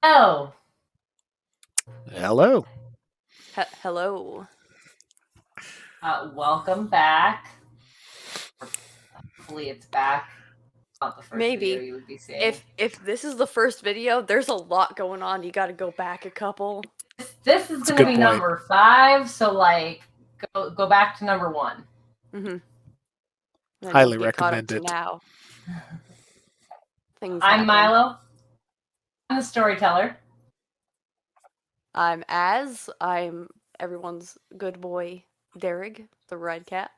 Oh, Hello. Hello. welcome back. Hopefully it's back. It's not the first video Maybe you would be seeing. if this is the first video, there's a lot going on. You got to go back a couple. This is That's a going to good be point. number 5, so go back to number 1. Then Highly you'll get caught up recommend to it. now. Things I'm happen. Milo. I'm the storyteller. I'm Az. I'm everyone's good boy, Dearg, the red cat.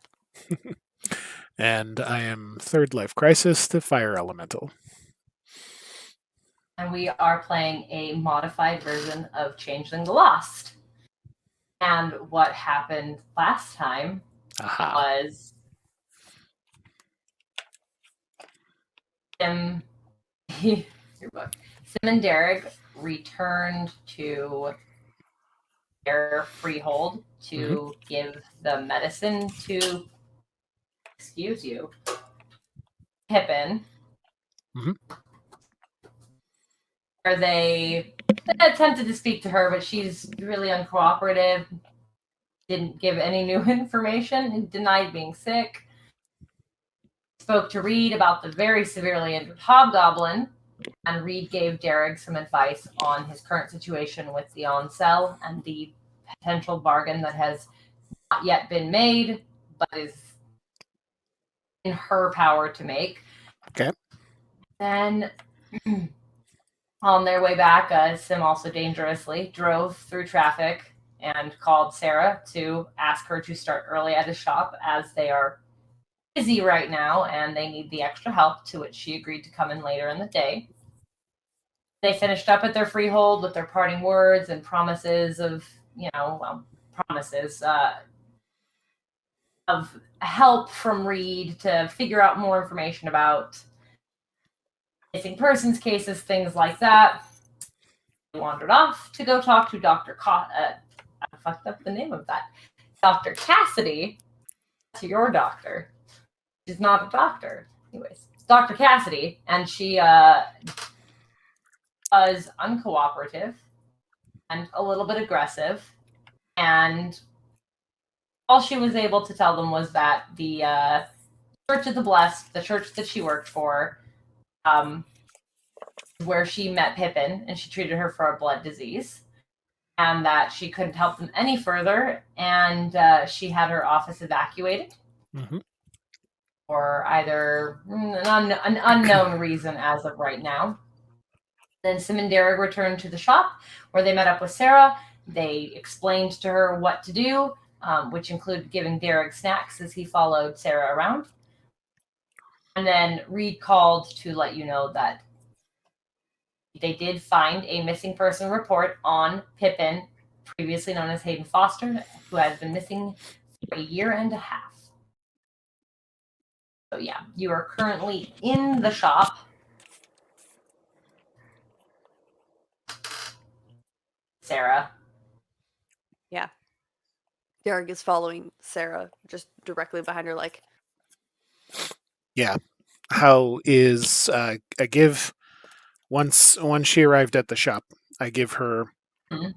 And I am Third Life Crisis, the Fire Elemental. And we are playing a modified version of Changeling the Lost. And what happened last time was Sim and Dearg returned to their freehold to give the medicine to, excuse you, Pippin. Where they attempted to speak to her, but she's really uncooperative, didn't give any new information, and denied being sick. Spoke to Reed about the very severely injured hobgoblin, and Reed gave Dearg some advice on his current situation with the Ansil and the potential bargain that has not yet been made, but is in her power to make. Okay. Then, on their way back, Sim also dangerously drove through traffic and called Sarah to ask her to start early at his shop, as they are busy right now and they need the extra help, to which she agreed to come in later in the day. They finished up at their freehold with their parting words and promises of, of help from Reed to figure out more information about missing persons cases, things like that. They wandered off to go talk to I fucked up the name of that. Dr. Cassidy. To your doctor. She's not a doctor. Anyways, Dr. Cassidy, and she was uncooperative and a little bit aggressive, and all she was able to tell them was that the Church of the Blessed, the church that she worked for, where she met Pippin, and she treated her for a blood disease, and that she couldn't help them any further, and she had her office evacuated. For either an unknown reason as of right now. Then Sim and Dearg returned to the shop, where they met up with Sarah. They explained to her what to do, which included giving Dearg snacks as he followed Sarah around. And then Reed called to let you know that they did find a missing person report on Pippin, previously known as Hayden Foster, who has been missing for 1.5 years. So yeah, you are currently in the shop. Sarah. Yeah. Dearg is following Sarah just directly behind her, like. Yeah. How is I give once she arrived at the shop, I give her an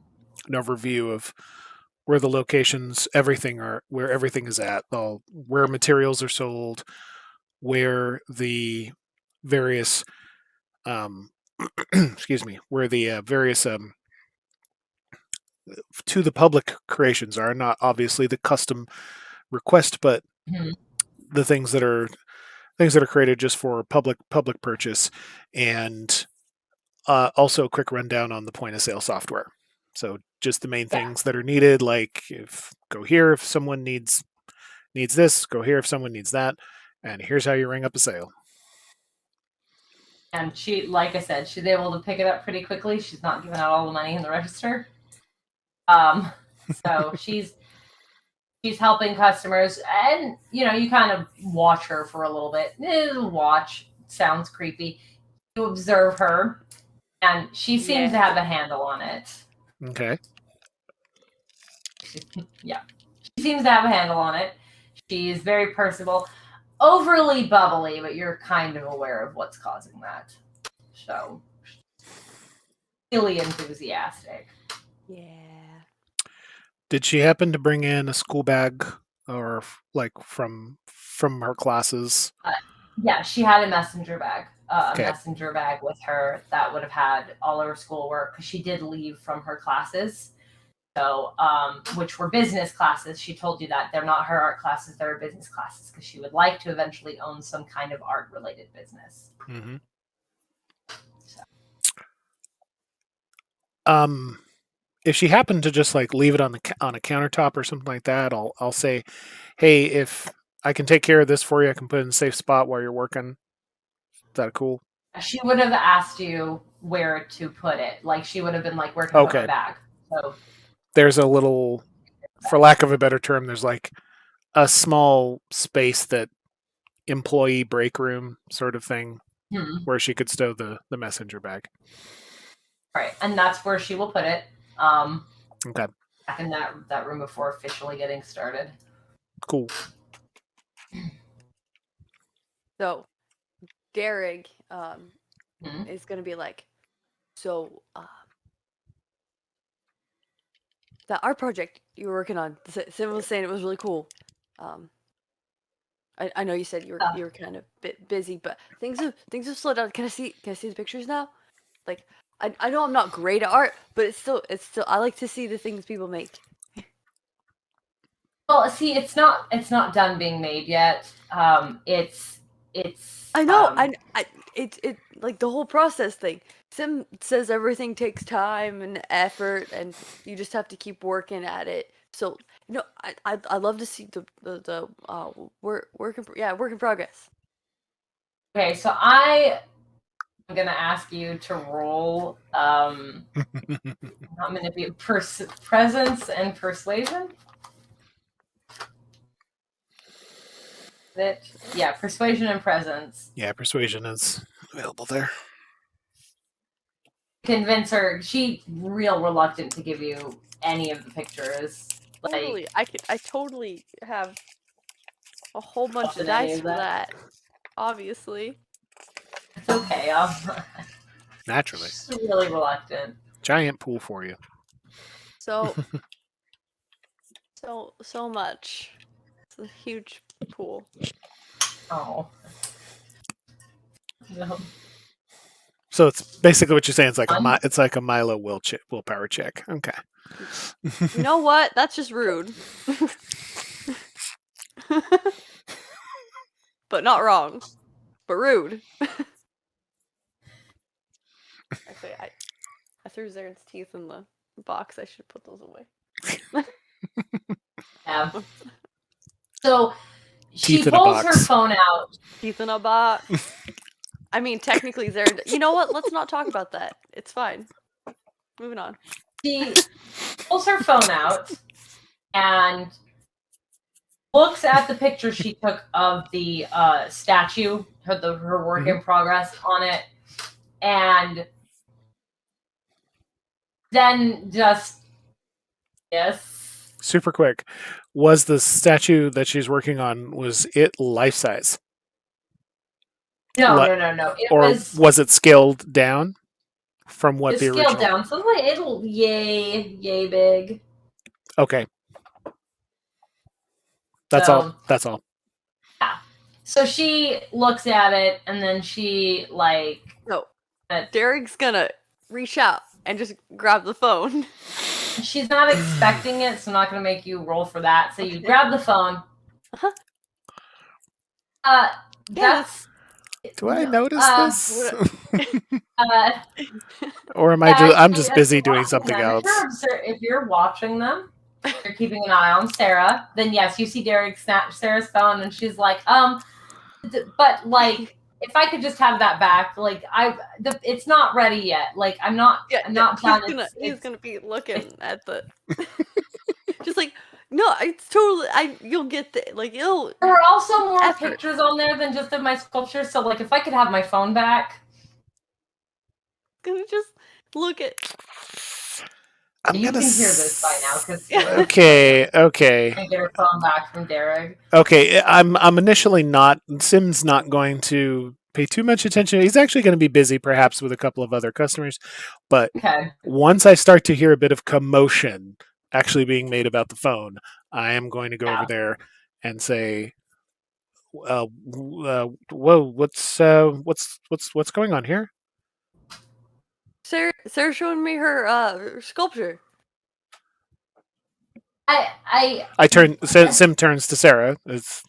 overview of where the locations, where everything is at, where materials are sold, where the various excuse me, where the various to the public creations are, not obviously the custom request, but the things that are created just for public purchase, and also a quick rundown on the point of sale software. So just the main things that are needed, like go here if someone needs this, go here if someone needs that, and here's how you ring up a sale. And she, like I said, she's able to pick it up pretty quickly. She's not giving out all the money in the register. So she's helping customers, and you kind of watch her for a little bit. Watch sounds creepy. You observe her, and she seems to have a handle on it. Okay. Yeah, she seems to have a handle on it. She's very personable, overly bubbly, but you're kind of aware of what's causing that. So really enthusiastic. Yeah. Did she happen to bring in a school bag or like from her classes? Yeah, she had a messenger bag. Okay. A messenger bag with her that would have had all of her schoolwork because she did leave from her classes. So, which were business classes. She told you that they're not her art classes; they're her business classes because she would like to eventually own some kind of art-related business. Mm-hmm. So. If she happened to just like leave it on a countertop or something like that, I'll say, hey, if I can take care of this for you, I can put it in a safe spot while you're working. Is that cool? She would have asked you where to put it. Like she would have been like, "Where can I put my bag?" So there's a little, for lack of a better term, there's like a small space that employee break room sort of thing where she could stow the messenger bag. Right, and that's where she will put it. Okay. Back in that room before officially getting started. Cool. So, Dearg is going to be like, so that art project you were working on, Sim was saying it was really cool. I know you said you were kind of bit busy, but things have slowed down. Can I see the pictures now? Like I know I'm not great at art, but it's still I like to see the things people make. Well, see, it's not done being made yet. It's I know. It's like the whole process thing. Sim says everything takes time and effort, and you just have to keep working at it. So I love to see the work in progress. Okay, so I'm gonna ask you to roll. I'm gonna be presence and persuasion. Persuasion and presence. Yeah, persuasion is available there. Convince her. She real reluctant to give you any of the pictures. Totally, I totally have a whole bunch of dice for that. Obviously, it's okay. Naturally, she's really reluctant. Giant pool for you. So much. It's a huge pool. Oh. No. So it's basically what you're saying. It's like a Milo willpower check. Okay. You know what? That's just rude. But not wrong. But rude. Actually, I threw Zaren's teeth in the box. I should put those away. Yeah. So she pulls her phone out. Teeth in a box. I mean, technically, Zaren. You know what? Let's not talk about that. It's fine. Moving on. She pulls her phone out and looks at the picture she took of the statue, her work in progress on it, and then just super quick. Was the statue that she's working on, was it life size? No. Was it scaled down from what the original? Scaled down, so it'll yay big. Okay. That's all. Yeah. So she looks at it and then she No. Dearg's gonna reach out and just grab the phone. She's not expecting it, so I'm not gonna make you roll for that. So you grab the phone. That's. Do I notice this? Or am I'm just busy doing something else? If you're watching them, you're keeping an eye on Sarah, then yes, you see Dearg snatch Sarah's phone and she's like, but like, if I could just have that back, like it's not ready yet. Like I'm not done. He's gonna be looking at the just like, no, it's totally. You'll get the you'll. There were also more pictures on there than just of my sculpture. So like, if I could have my phone back, gonna just look at. You can hear this by now because okay. I get her phone back from Dearg. Okay, I'm initially not. Sim's not going to pay too much attention. He's actually going to be busy, perhaps with a couple of other customers. But Okay. once I start to hear a bit of commotion actually being made about the phone, I am going to go over there and say, "Whoa, what's going on here?" Sarah's showing me her sculpture. Sim turns to Sarah. Is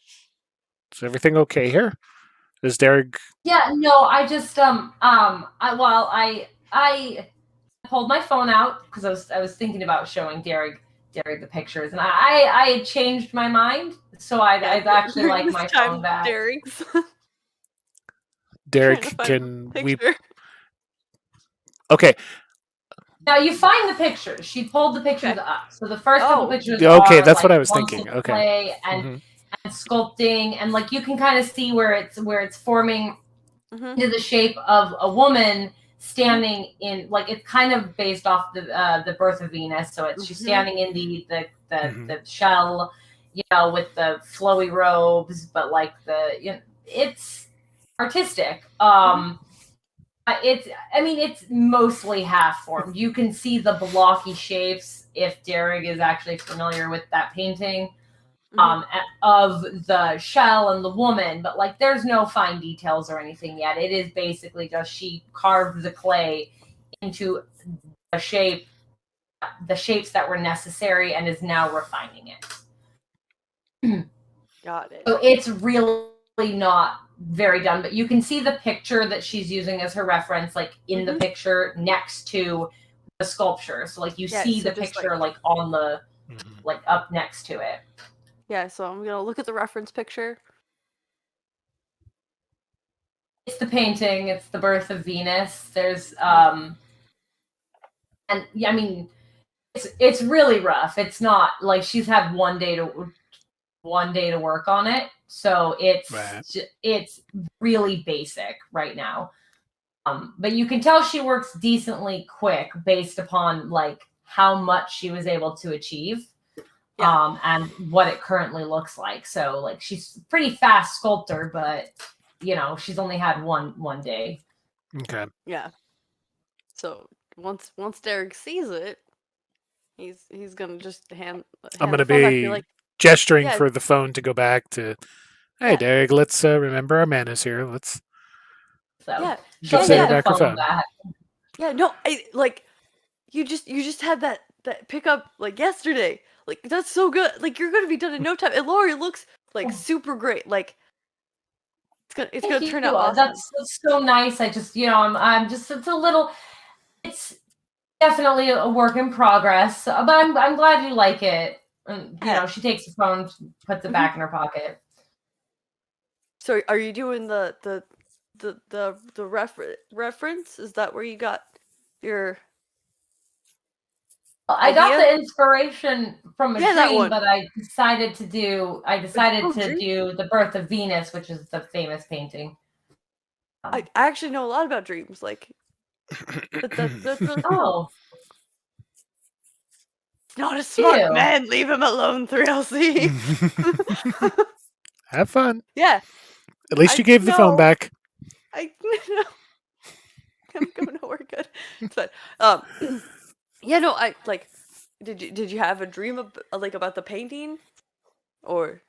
everything okay here? Is Dearg? Yeah, no, I just I pulled my phone out because I was thinking about showing Dearg the pictures, and I had changed my mind, so I'd actually like my phone back. Dearg, can we? Okay. Now you find the pictures. She pulled the pictures up. So the first couple pictures okay, are that's like what I was thinking. Okay. Play and sculpting, and like you can kind of see where it's forming into the shape of a woman standing in, like, it's kind of based off the birth of Venus. So she's standing in the shell, you know, with the flowy robes, but like it's artistic. It's mostly half formed. You can see the blocky shapes if Dearg is actually familiar with that painting. Of the shell and the woman, but like there's no fine details or anything yet. It is basically just she carved the clay into the shapes that were necessary and is now refining it. Got it. So it's really not very done, but you can see the picture that she's using as her reference, like in the picture next to the sculpture. So like you see the picture like on the like up next to it. Yeah, so I'm gonna look at the reference picture. It's the painting. It's the birth of Venus. There's and yeah, I mean, it's really rough. It's not like she's had one day to work on it, so it's really basic right now. But you can tell she works decently quick based upon like how much she was able to achieve. And what it currently looks like. So like she's a pretty fast sculptor, but you know, she's only had one day. Okay. Yeah. So once Dearg sees it, he's gonna just hand I'm gonna the phone back and be like gesturing for the phone to go back to. Hey, Dearg, let's remember our manners here. Let's. She'll take the phone back. Yeah, no, you just had that pickup like yesterday. Like that's so good. Like you're gonna be done in no time. And Lori looks like super great. Like it's gonna turn out awesome. That's so nice. I just, you know, I'm just, it's definitely a work in progress, but I'm glad you like it. And you know, she takes the phone, puts it back in her pocket. So are you doing the reference? Is that where you got your I got the inspiration from a dream, but I decided to do the birth of Venus, which is the famous painting. I actually know a lot about dreams. Like, that's really cool. Not a smart man. Leave him alone, 3LC. Have fun. Yeah. At least you gave the phone back. I know. I'm going nowhere good. But yeah, no, I like. Did you have a dream about the painting, or?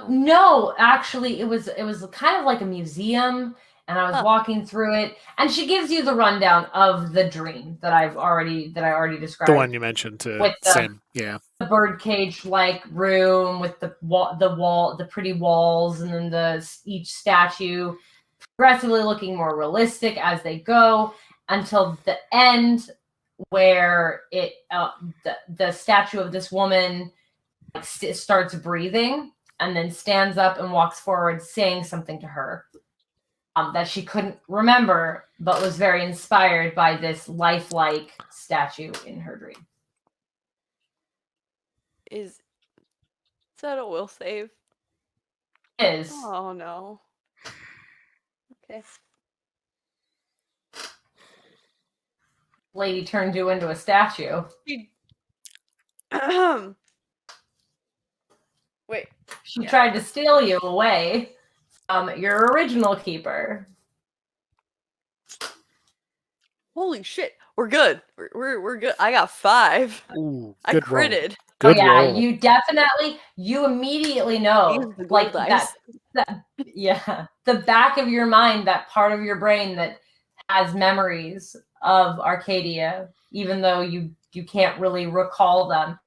No, actually, it was kind of like a museum, and I was walking through it, and she gives you the rundown of the dream that I already described. The one you mentioned to Sam, yeah. The birdcage like room with the pretty walls, and then each statue progressively looking more realistic as they go until the end, where the statue of this woman starts breathing. And then stands up and walks forward, saying something to her that she couldn't remember, but was very inspired by this lifelike statue in her dream. Is that a will save? It is. Oh no. Okay. Lady turned you into a statue. Wait. She tried to steal you away. Your original keeper. Holy shit, we're good. We're good. I got 5. Ooh, I good roll. critted. Good yeah, roll. you immediately know, Use the gold dice. yeah, the back of your mind, that part of your brain that has memories of Arcadia, even though you can't really recall them,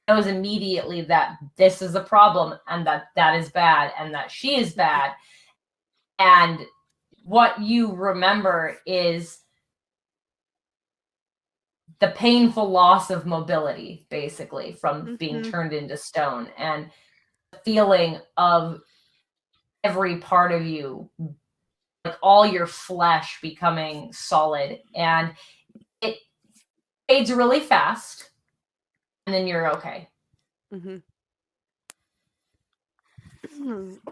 knows immediately that this is a problem and that is bad and that she is bad. And what you remember is the painful loss of mobility, basically, from being turned into stone, and the feeling of every part of you, like all your flesh becoming solid, and it fades really fast, and then you're okay.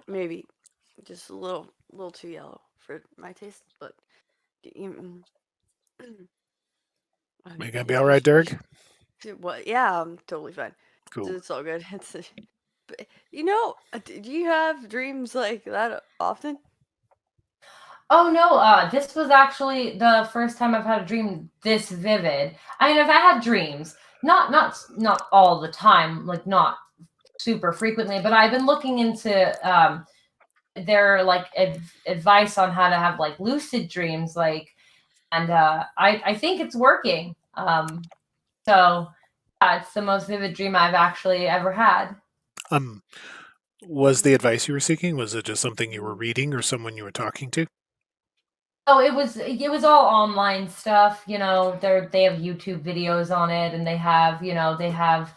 Maybe just a little too yellow for my taste, but Are you gonna be all right, Dearg? What? Yeah, I'm totally fine. Cool. It's all good. It's but, do you have dreams like that often? Oh no, this was actually the first time I've had a dream this vivid. I mean, I've had dreams, not all the time, like not super frequently, but I've been looking into their like advice on how to have like lucid dreams, like, and I think it's working. So yeah, it's the most vivid dream I've actually ever had. Was the advice you were seeking? Was it just something you were reading or someone you were talking to? Oh, it was all online stuff. They have YouTube videos on it, and they have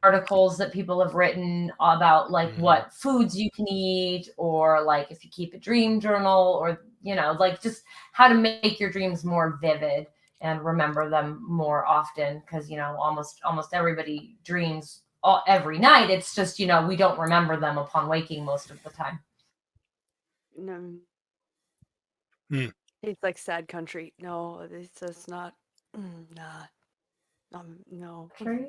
articles that people have written about like what foods you can eat, or like if you keep a dream journal, or like just how to make your dreams more vivid and remember them more often, because almost everybody dreams every night. It's just we don't remember them upon waking most of the time. No. It's like sad country. No, it's not. Nah. No. Okay.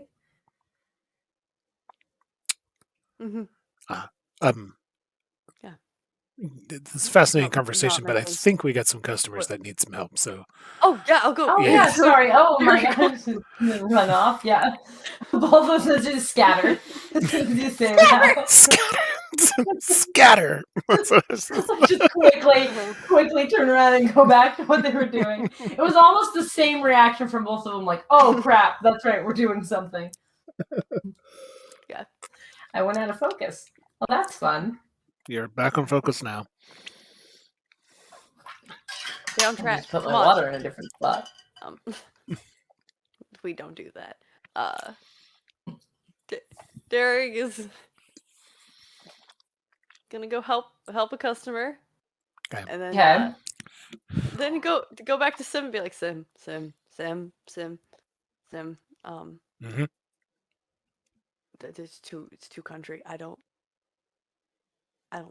Yeah. It's a fascinating Not conversation, but I mentally. think we got some customers that need some help. So, Oh yeah, I'll go. Oh yeah, sorry. Oh my gosh, run off. Yeah, both of us just scatter as soon as you say that. Scatter. Just quickly turn around and go back to what they were doing. It was almost the same reaction from both of them. Like, oh crap, that's right, we're doing something. Yeah. I went out of focus. Well, that's fun. You're back on focus now. Stay on track. Just put Come my on. water in a different spot. We don't do that. Dearg is gonna go help a customer, Okay. and then then go back to Sim and be like, Sim. It's too country. I don't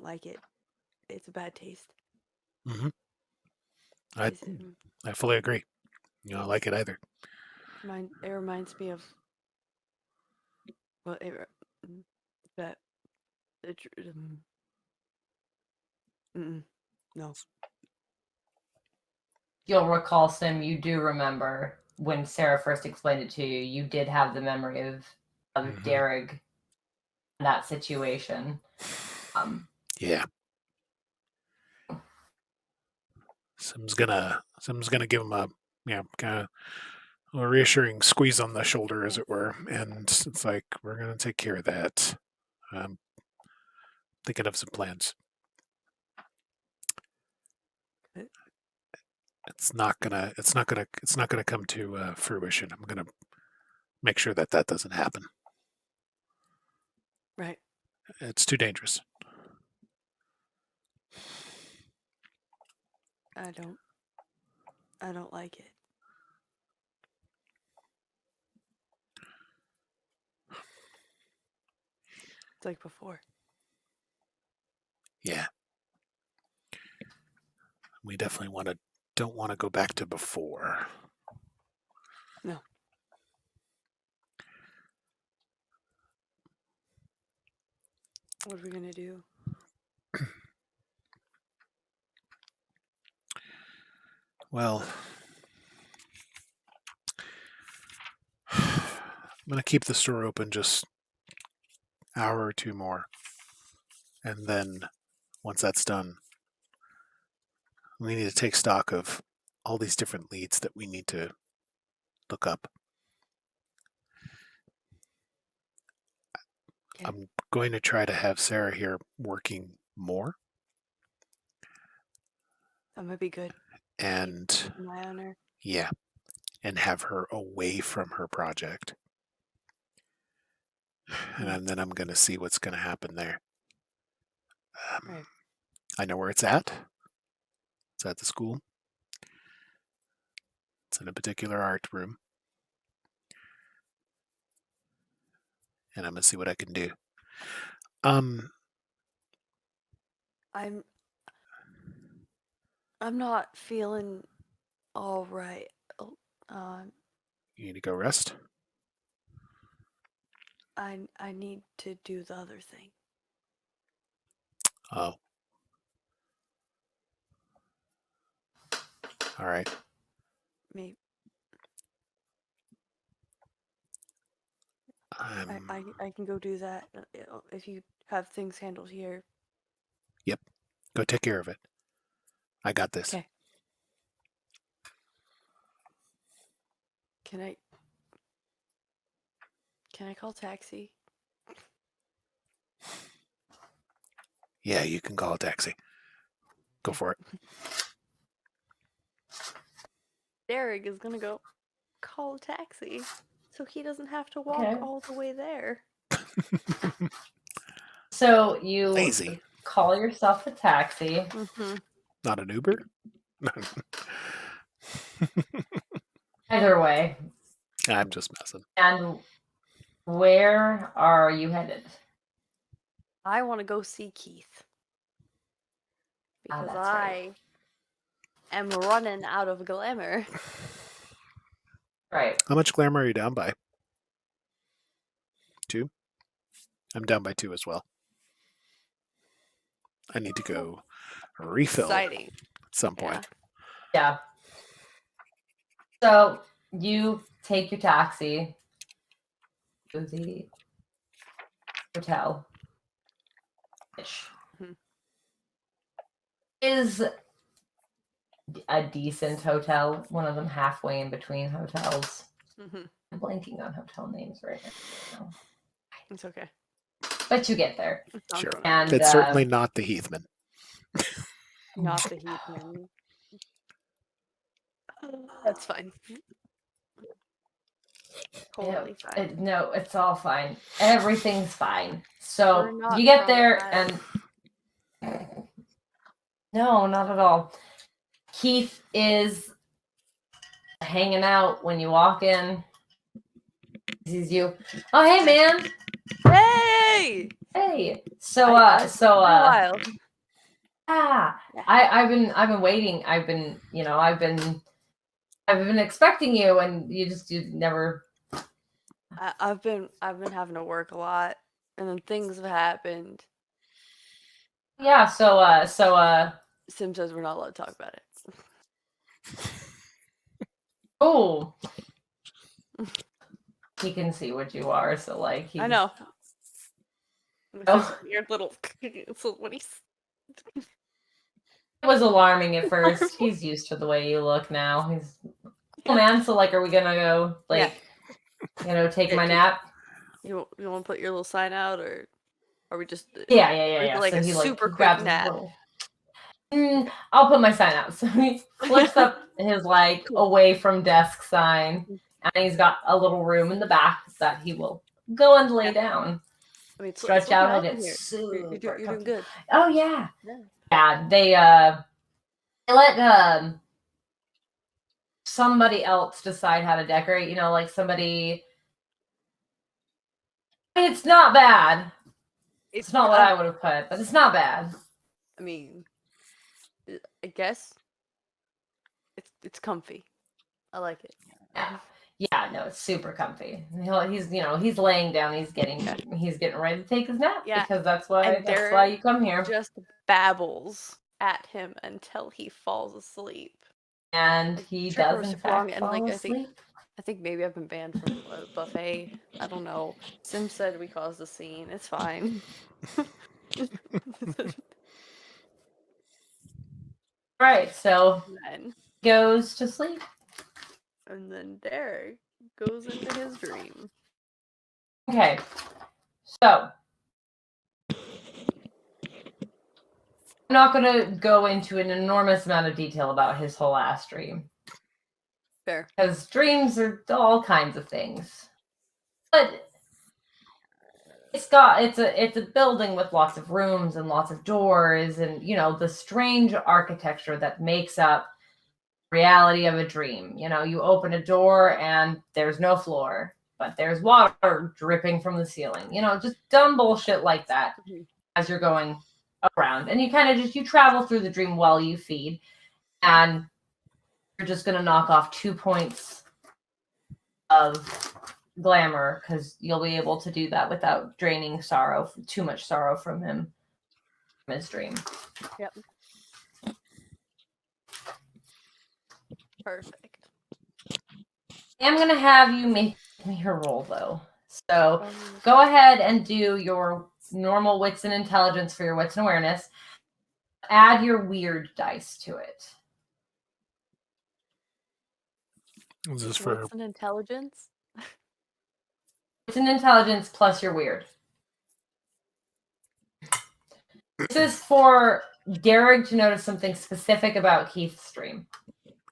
like it. It's a bad taste. I fully agree. You don't like it either. It reminds me of that. No. You'll recall, Sim, you do remember when Sarah first explained it to you. You did have the memory of Dearg, that situation. Yeah. Sim's gonna give him a kind of a reassuring squeeze on the shoulder, as it were, and it's like, we're gonna take care of that. Thinking of some plans. It's not gonna come to fruition. I'm gonna make sure that doesn't happen. Right. It's too dangerous. I don't like it. It's like before. Yeah. We definitely don't want to go back to before. No. What are we gonna do? Well, I'm going to keep the store open just an hour or two more. And then once that's done, we need to take stock of all these different leads that we need to look up. Okay. I'm going to try to have Sarah here working more. That might be good. And Keep an eye on her. yeah, and have her away from her project. And then I'm going to see what's going to happen there. Right. I know where it's at. It's at the school. It's in a particular art room. And I'm going to see what I can do. I'm not feeling all right. You need to go rest? I need to do the other thing. Oh. All right. Maybe I can go do that if you have things handled here. Yep. Go take care of it. I got this. Okay. Can I call taxi? Yeah, you can call a taxi. Go for it. Dearg is gonna go call a taxi so he doesn't have to walk all the way there. So you Lazy. call yourself a taxi. Mm-hmm. Not an Uber? Either way. I'm just messing. And where are you headed? I want to go see Keith. Because that's right. I am running out of glamour. Right. How much glamour are you down by? 2? I'm down by 2 as well. I need to go refill Exciting. at some point. Yeah. So you take your taxi to the hotel, which is a decent hotel. One of them halfway in between hotels. Mm-hmm. I'm blanking on hotel names right now. It's okay. But you get there. Sure. And It's certainly not the Heathman. Not the Heathman. That's fine. Totally fine. No, it's all fine. Everything's fine. So We're not you get there and no, not at all. Keith is hanging out when you walk in. He sees you. Oh, hey, man. Hey. Hey. I've been waiting. I've been expecting you, and you never. I've been having to work a lot, and then things have happened. Yeah. Sim says we're not allowed to talk about it. Oh. He can see what you are, so like I know. Oh. Weird little. What he's. It was alarming at first. He's used to the way you look now. He's man. So like, are we gonna go take my nap? You want to put your little sign out, or are we just? Yeah. Like so a he super he quick grabs nap. I'll put my sign out. So he flips up his away from desk sign, and he's got a little room in the back that he will go and lay down. I mean, stretch out, and it's super. You're doing good. Oh yeah. They let somebody else decide how to decorate. Like somebody. It's not bad. It's not what I would have put, but it's not bad. I mean, I guess it's comfy. I like it. Yeah, no, it's super comfy. He's laying down. He's getting ready to take his nap because that's why you come here. Just babbles at him until he falls asleep. And he does, in fact, fall asleep. I think maybe I've been banned from a buffet. I don't know. Sim said we caused a scene. It's fine. Right, so then goes to sleep. And then Dearg goes into his dream. Okay, so I'm not going to go into an enormous amount of detail about his whole ass dream. Fair. Because dreams are all kinds of things. But it's a building with lots of rooms and lots of doors and, you know, the strange architecture that makes up reality of a dream. You know, you open a door and there's no floor, but there's water dripping from the ceiling. You know, just dumb bullshit like that as you're going around. And you kind of you travel through the dream while you feed. And you're just going to knock off 2 points of glamour because you'll be able to do that without draining too much sorrow from him, from his dream. Yep. Perfect. I'm going to have you make me her roll, though. So go ahead and do your normal wits and intelligence for your wits and awareness. Add your weird dice to it. Is this for wits and intelligence? Wits and intelligence plus your weird. This is for Dearg to notice something specific about Keith's dream.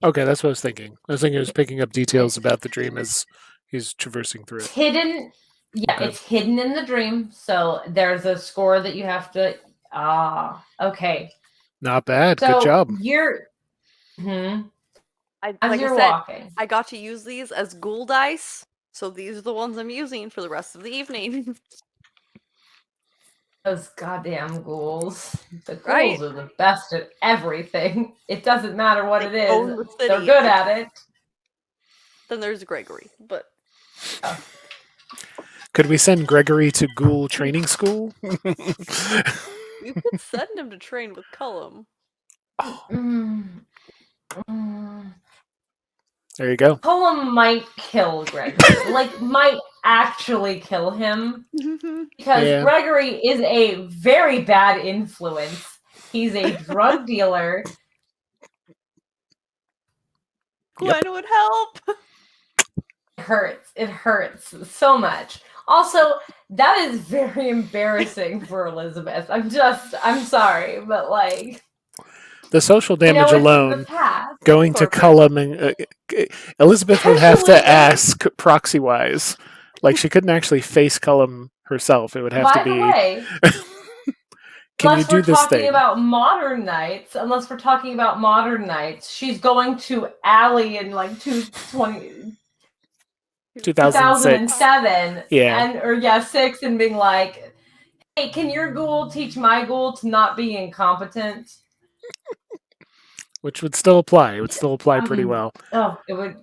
Okay, that's what I was thinking. I was thinking it was picking up details about the dream as he's traversing through it. It's hidden. Yeah, okay. It's hidden in the dream. So there's a score that you have to. Okay. Not bad. So good job. You're. As you're walking, I got to use these as ghoul dice. So these are the ones I'm using for the rest of the evening. Those goddamn ghouls. The ghouls are the best at everything. It doesn't matter what it is. They're good at it. Then there's Gregory, but... Could we send Gregory to ghoul training school? You could send him to train with Cullum. There you go. Cullum might kill Gregory. Might actually kill him. Because Gregory is a very bad influence. He's a drug dealer. Gwen would help. It hurts so much. Also, that is very embarrassing for Elizabeth. I'm sorry, but the social damage alone, going to Cullum and Elizabeth would have to ask proxy-wise. She couldn't actually face Cullum herself. It would have to be. Way, can you do this thing? Unless we're talking about modern nights, she's going to Alley in 2007. Yeah. 6 and being like, hey, can your ghoul teach my ghoul to not be incompetent? Which would still apply. It would still apply pretty well. Oh, it would.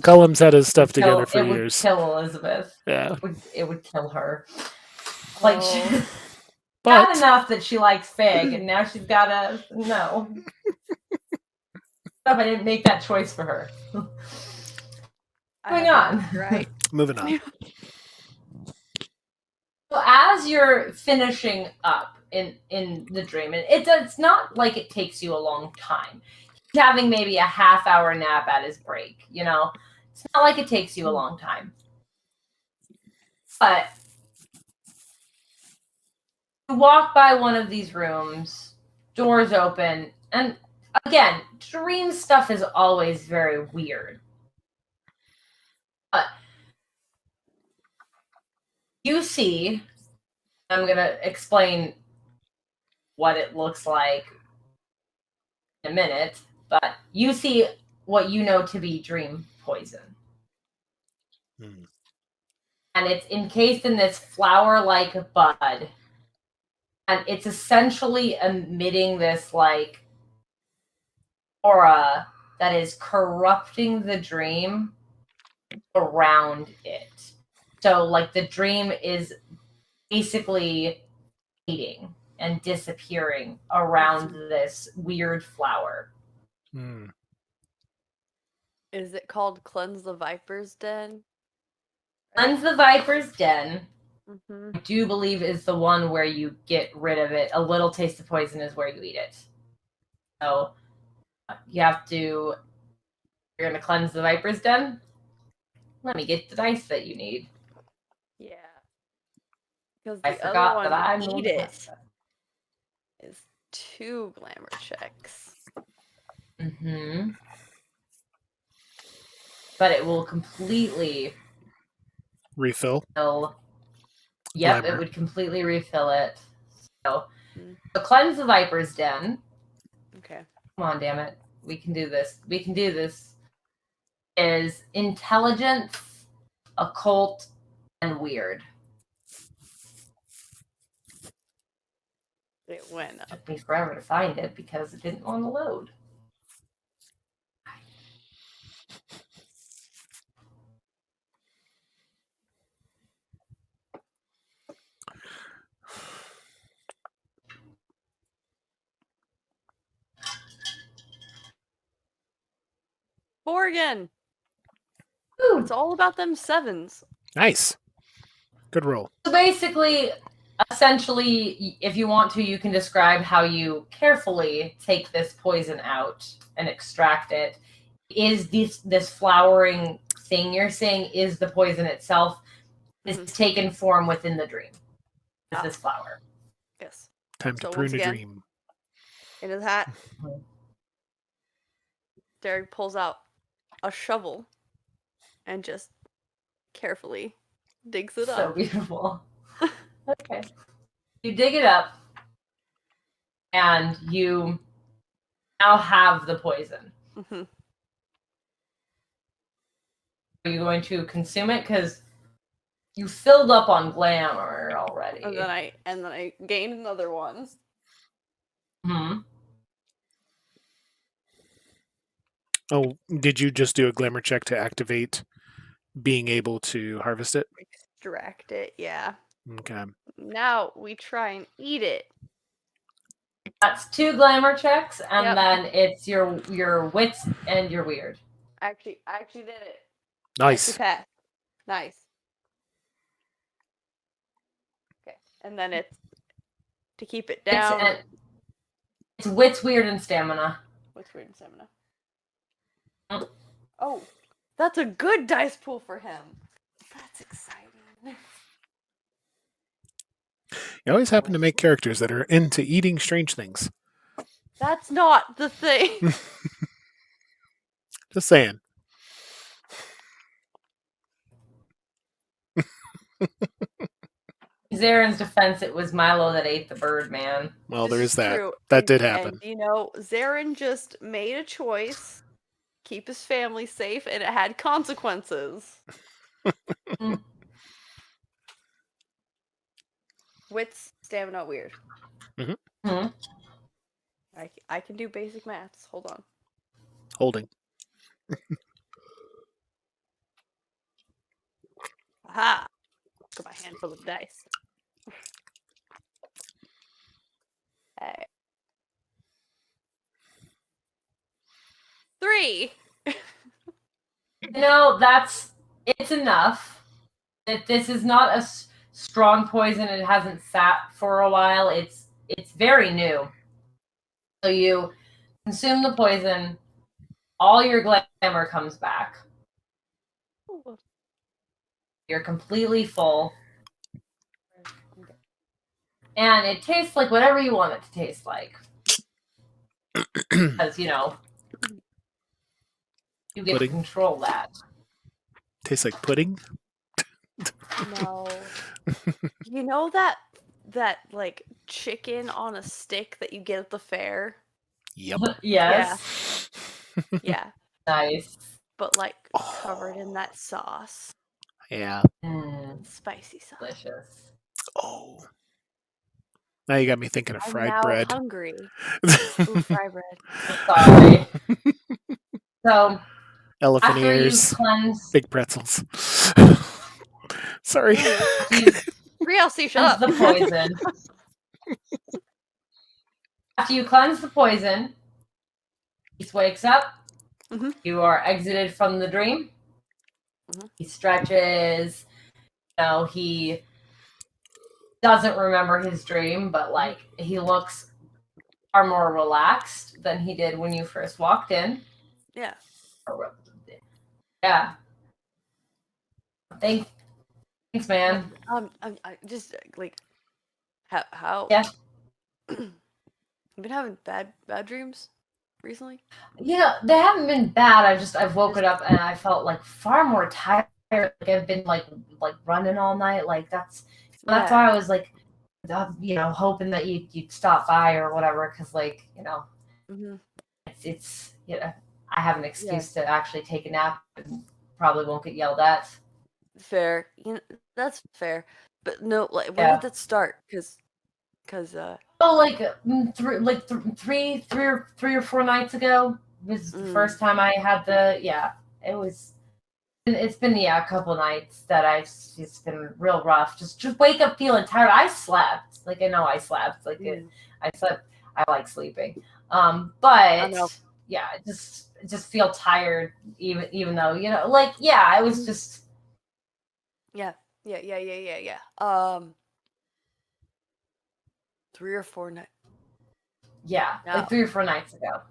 Cullum's had his stuff together for years. It would kill Elizabeth. Yeah. It would kill her. But bad enough that she likes Fig, and now she's got to... No. I didn't make that choice for her. Moving on. Right. Moving on. So as you're finishing up in the dream, and it's not like it takes you a long time. He's having maybe a half-hour nap at his break, you know? It's not like it takes you a long time. But you walk by one of these rooms, doors open, and again, dream stuff is always very weird. But you see, I'm going to explain what it looks like in a minute, but you see what you know to be dream poison. And it's encased in this flower-like bud. And it's essentially emitting this, aura that is corrupting the dream around it. So, the dream is basically fading and disappearing around this weird flower. Is it called Cleanse the Viper's Den? Cleanse the Viper's Den, Mm-hmm. I do believe, is the one where you get rid of it. A little taste of poison is where you eat it. So you have to. You're going to cleanse the Viper's Den? Let me get the dice that you need. Yeah. Because I the other forgot one, that I'm the one eat that it, has that. is 2 glamour checks. Mm-hmm. But it will completely Refill. Yep, Glamour. it would completely refill it. So, Mm. so cleanse the Viper's Den. Okay. Come on, damn it. We can do this. We can do this. Is intelligence, occult, and weird. It went up. Took me forever to find it because it didn't want to load. Borgen! Ooh. It's all about them 7s. Nice. Good roll. So basically, essentially, if you want to, you can describe how you carefully take this poison out and extract it. Is this flowering thing you're seeing is the poison itself? Is taken form within the dream? Is this flower? Yes. Time to So prune once a again, dream. in his hat, Dearg pulls out a shovel and just carefully digs it So up. beautiful. Okay. You dig it up, and you now have the poison. Mm-hmm. Are you going to consume it? Because you filled up on glamour already. And then I gained another one. Hmm. Oh, did you just do a glamour check to activate being able to harvest it? Extract it, yeah. Okay. Now we try and eat it. That's 2 glamour checks, and Yep. then it's your wits and your weird. I actually did it. Nice. Actually passed. Nice. Okay. And then it's to keep it down. It's wits, weird, and stamina. What's weird and stamina? Mm. Oh, that's a good dice pool for him. That's exciting. You always happen to make characters that are into eating strange things. That's not the thing. Just saying. Zaren's defense, it was Milo that ate the bird, man. Well, This there is that. true. That did happen. And, Zaren just made a choice, keep his family safe, and it had consequences. Wits, stamina, weird. Mm-hmm. I can do basic maths. Hold on. Holding. Aha! Got my hand full of dice. Hey. 3! It's enough. That this is not a strong poison. It hasn't sat for a while. It's very new. So you consume the poison, all your glamour comes back. Ooh. You're completely full. And it tastes like whatever you want it to taste like. Because, you get Pudding. to control that. Tastes like pudding? No. You know that like chicken on a stick that you get at the fair? Yep. Yes. Yeah. Nice. But like covered in that sauce. Yeah. Spicy sauce. Delicious. Oh. Now you got me thinking of fried I'm now bread. hungry. Ooh, fried bread. Sorry. So Elephant after ears. you cleanse Big pretzels. Sorry. Realcy, shut the up. poison. After you cleanse the poison, he wakes up, Mm-hmm. You are exited from the dream. Mhm. He stretches. He doesn't remember his dream, but like he looks far more relaxed than he did when you first walked in. Yeah. Yeah. Thanks, man. I just like how Yeah. I've been having bad dreams recently. They haven't been bad. I've woken up and I felt like far more tired. Like I've been like running all night. Like that's why I was like, hoping that you'd stop by or whatever. Because Mm-hmm. it's I have an excuse to actually take a nap and probably won't get yelled at. Fair. That's fair. But no, like when Yeah. did that start? Because Oh, like three or four nights ago was the first time I had it was. It's been a couple nights that it's been real rough. Just wake up feeling tired. I slept. Like I know I slept. Like I slept. I like sleeping. But yeah, just feel tired even though I was just yeah. 3 or 4 nights. like 3 or 4 nights ago.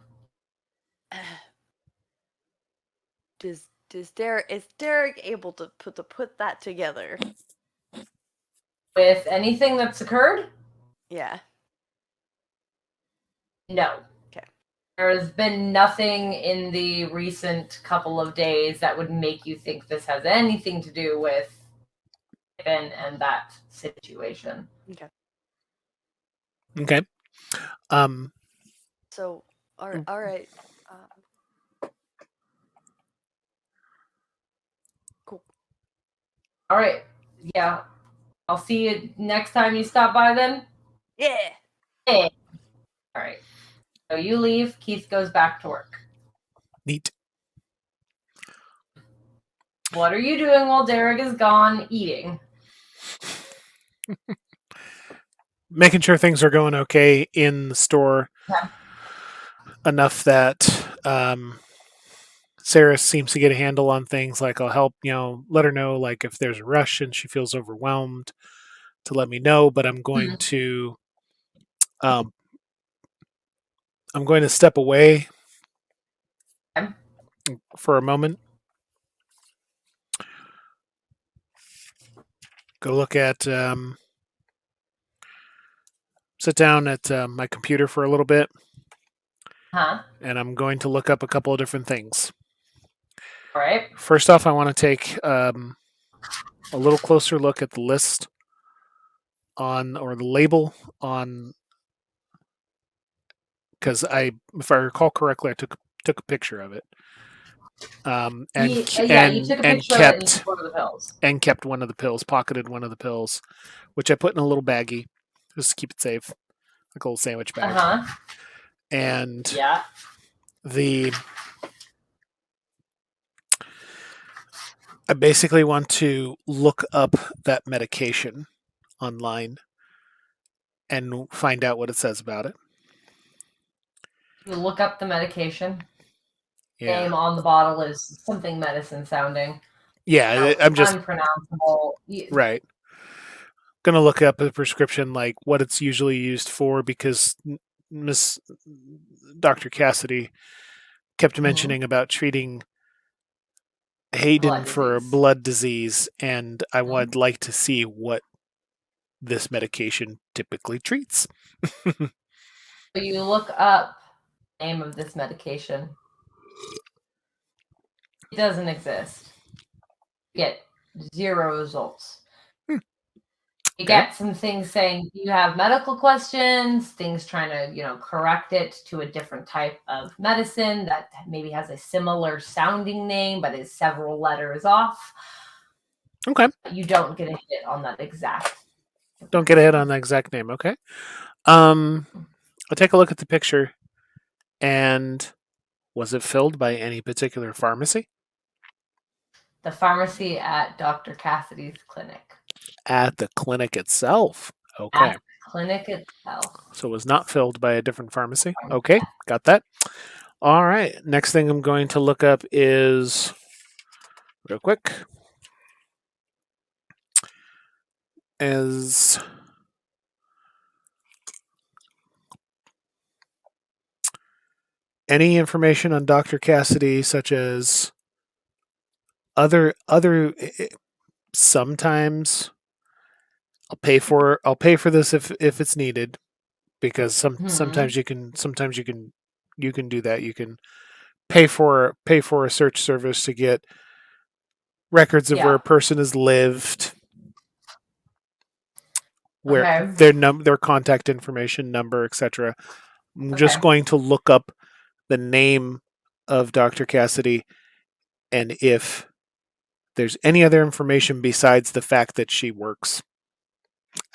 Is Dearg able to put that together with anything that's occurred? Yeah. No. Okay. There has been nothing in the recent couple of days that would make you think this has anything to do with and that situation. Okay. Okay. So, all right. Cool. All right. Yeah. I'll see you next time you stop by then. Yeah. All right. So you leave. Keith goes back to work. Neat. What are you doing while Dearg is gone? Eating. Making sure things are going okay in the store. Yeah. Enough that Sarah seems to get a handle on things. Like I'll help, let her know like if there's a rush and she feels overwhelmed to let me know. But I'm going to step away for a moment. Go look at sit down at my computer for a little bit. And I'm going to look up a couple of different things. All right. First off, I want to take a little closer look at the list or the label on, because if I recall correctly, I took a picture of it. You took a picture of it and one of the pills. And kept one of the pills, pocketed one of the pills, which I put in a little baggie just to keep it safe, like a little sandwich bag. And I basically want to look up that medication online and find out what it says about it. You look up the medication. Yeah. Name on the bottle is something medicine sounding. Yeah, I'm just unpronounceable. Right. Gonna look up a prescription, like what it's usually used for, because Miss Dr. Cassidy kept mentioning about treating Hayden for a blood disease, and I would like to see what this medication typically treats. So you look up the name of this medication. It doesn't exist. You get 0 results. You get some things saying you have medical questions, things trying to, correct it to a different type of medicine that maybe has a similar sounding name, but is several letters off. Okay. You don't get a hit on that exact. Don't get a hit on the exact name. Okay. I'll take a look at the picture. And was it filled by any particular pharmacy? The pharmacy at Dr. Cassidy's clinic. At the clinic itself. Okay. At the clinic itself. So it was not filled by a different pharmacy. Okay, got that. All right. Next thing I'm going to look up is, real quick, is any information on Dr. Cassidy, such as other sometimes I'll pay for this if it's needed, because sometimes you can do that. You can pay for a search service to get records of where a person has lived, where their contact information, number, etc. I'm just going to look up the name of Dr. Cassidy, and if there's any other information besides the fact that she works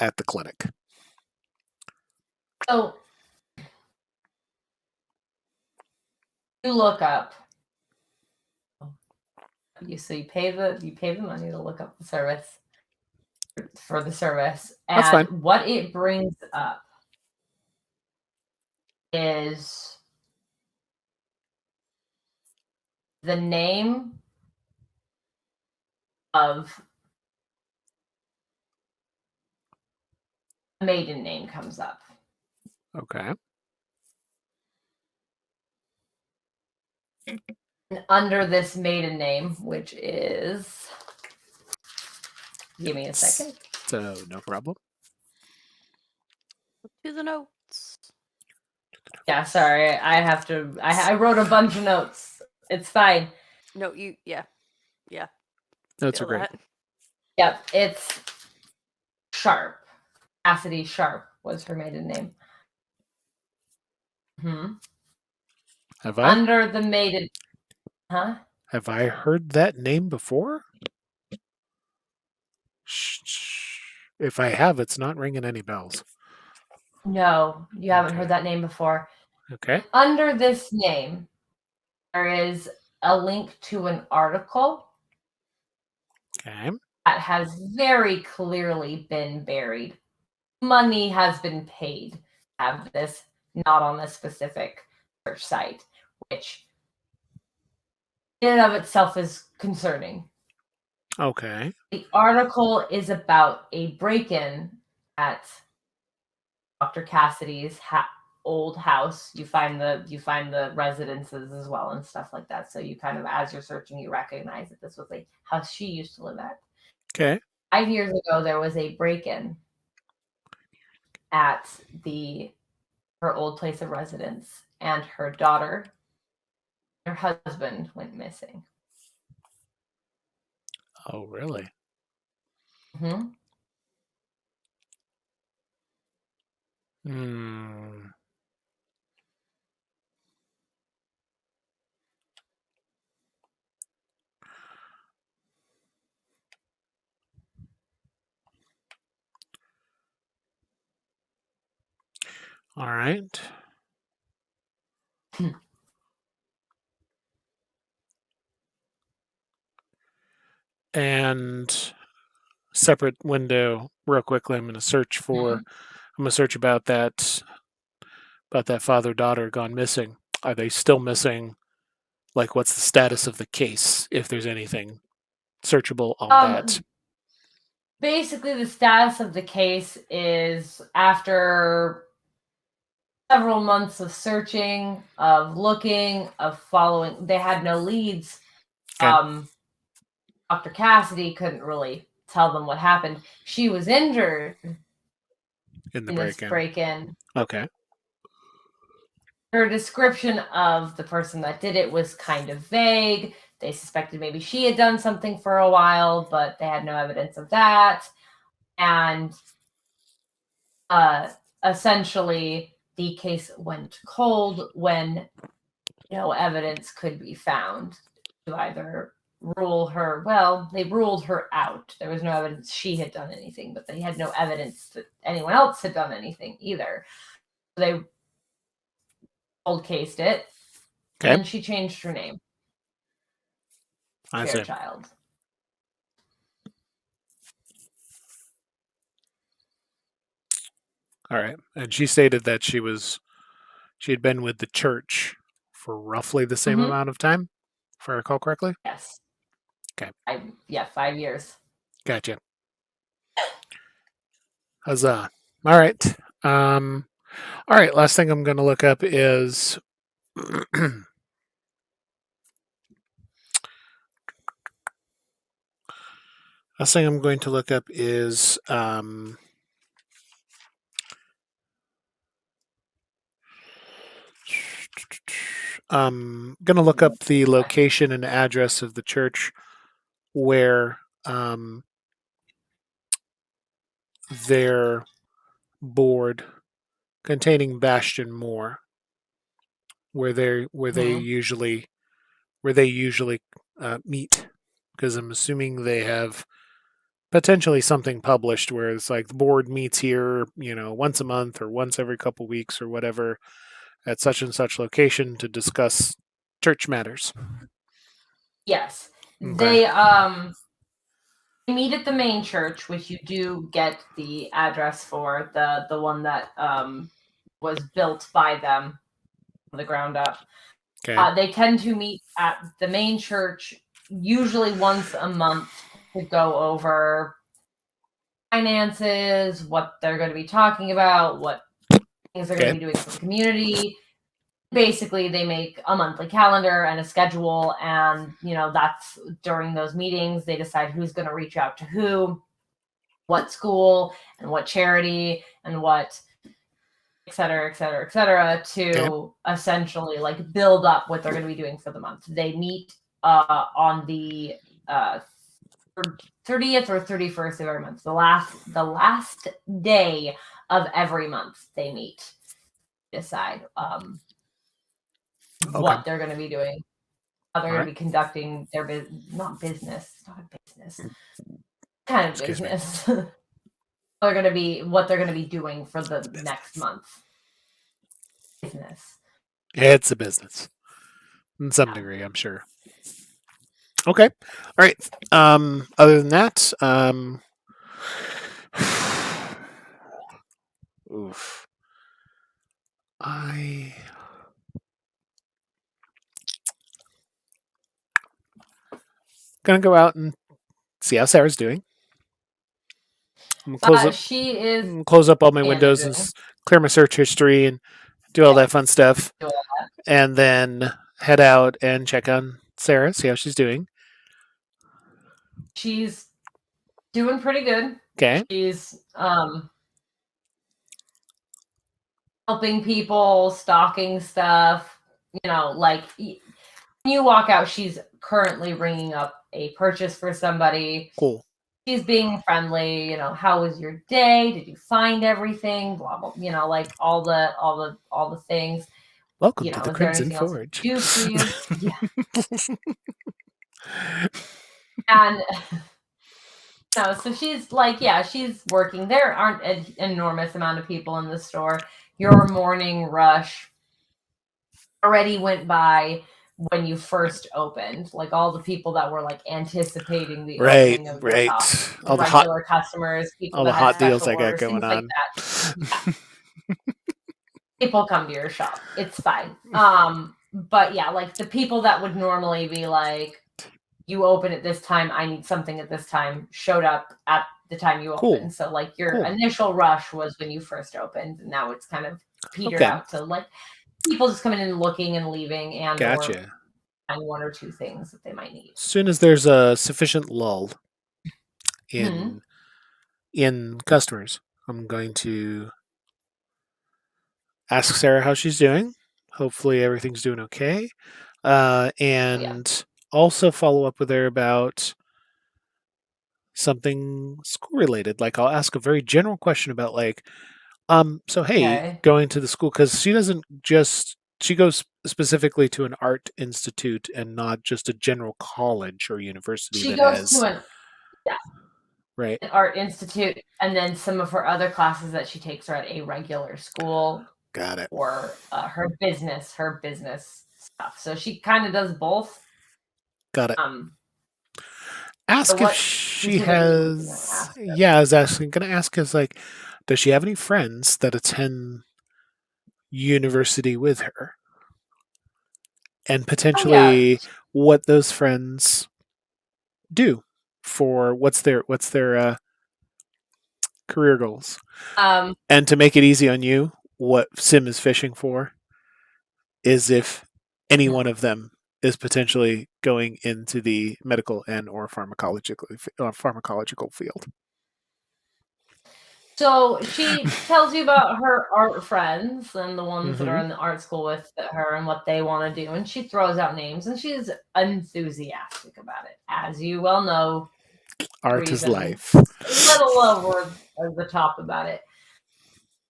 at the clinic. So you look up. You pay the money to look up the service for the service, and That's fine. what it brings up is the name of a maiden name comes up. Okay. And under this maiden name, which is, give me a second. So no problem. To the notes. Yeah, sorry. I wrote a bunch of notes. It's fine. No, yeah. Notes are great. That. Yep, it's Sharp. Cassidy Sharp was her maiden name. Have I? Under the maiden, Have I heard that name before? If I have, it's not ringing any bells. No, you haven't heard that name before. Okay. Under this name, there is a link to an article Okay. that has very clearly been buried. Money has been paid to have this not on this specific search site, which in and of itself is concerning. Okay. The article is about a break-in at Dr. Cassidy's old house. You find the residences as well and stuff like that. So you kind of, as you're searching, you recognize that this was a house she used to live at. Okay. 5 years ago, there was a break-in at her old place of residence, and her daughter, her husband went missing. Oh, really? Mm-hmm. All right. And separate window, real quickly, I'm going to search about that father-daughter gone missing. Are they still missing? Like, what's the status of the case, if there's anything searchable on that? Basically, the status of the case is, after several months of searching, of looking, of following, they had no leads. Okay. Dr. Cassidy couldn't really tell them what happened. She was injured in this break-in. Okay. Her description of the person that did it was kind of vague. They suspected maybe she had done something for a while, but they had no evidence of that. And essentially, the case went cold when no evidence could be found to either rule her. Well, they ruled her out. There was no evidence she had done anything, but they had no evidence that anyone else had done anything either. So they cold cased it. Okay. And then she changed her name. Fairchild. All right. And she stated that she had been with the church for roughly the same amount of time, if I recall correctly. Yes. Okay. 5 years. Gotcha. Huzzah. All right. All right. Last thing I'm going to look up is last thing I'm going to look up is I'm going to look up the location and address of the church where their board containing Bastion Moore, where they usually meet, because I'm assuming they have potentially something published where it's like the board meets here, once a month or once every couple weeks or whatever at such and such location to discuss church matters. Yes. Okay. They meet at the main church, which you do get the address for, the one that was built by them from the ground up. Okay. They tend to meet at the main church usually once a month to go over finances, what they're going to be talking about, what things they're going to be doing for the community. Basically, they make a monthly calendar and a schedule, and that's during those meetings they decide who's going to reach out to who, what school, and what charity, and what et cetera, et cetera, et cetera, to essentially build up what they're going to be doing for the month. They meet on the 30th or 31st of every month. The last day of every month they meet, decide what they're going to be doing, how they're going to be conducting their business. Not business. It's not a business. Kind of business. What they're going to be doing for the next month. Business. It's a business. In some degree, I'm sure. Okay. All right. Other than that, oof. Gonna go out and see how Sarah's doing. I'm gonna close up all my windows and clear my search history and do all that fun stuff, and then head out and check on Sarah, see how she's doing. She's doing pretty good. Okay. She's helping people, stocking stuff. When you walk out, she's currently ringing up a purchase for somebody. Cool. She's being friendly. How was your day? Did you find everything? Blah blah. All the things. Welcome to the Crimson Forge. Do for you? Yeah. And so she's she's working. There aren't an enormous amount of people in the store. Your morning rush already went by when you first opened. All the people that were anticipating the opening of the shop, all the regular customers, people all that the hot deals orders, I got going on. like that. Yeah. People come to your shop. It's fine. But yeah, the people that would normally be you open at this time, I need something at this time, showed up at the time you opened. So your initial rush was when you first opened, and now it's kind of petered out to people just coming in and looking and leaving, and gotcha. Or one or two things that they might need. As soon as there's a sufficient lull in customers, I'm going to ask Sarah how she's doing. Hopefully everything's doing okay. And also follow up with her about something school related. I'll ask a very general question about going to the school, because she goes specifically to an art institute and not just a general college or university. She goes to an art institute, and then some of her other classes that she takes are at a regular school. Got it. Or her business stuff. So she kind of does both. Got it. Ask if she has. I was going to ask, does she have any friends that attend university with her? and potentially what those friends do for what's their career goals. And to make it easy on you, what Sim is fishing for is if any one of them is potentially going into the medical and or pharmacological field. So she tells you about her art friends and the ones that are in the art school with her and what they want to do. And she throws out names and she's enthusiastic about it. As you well know, art is life. A little over the top about it.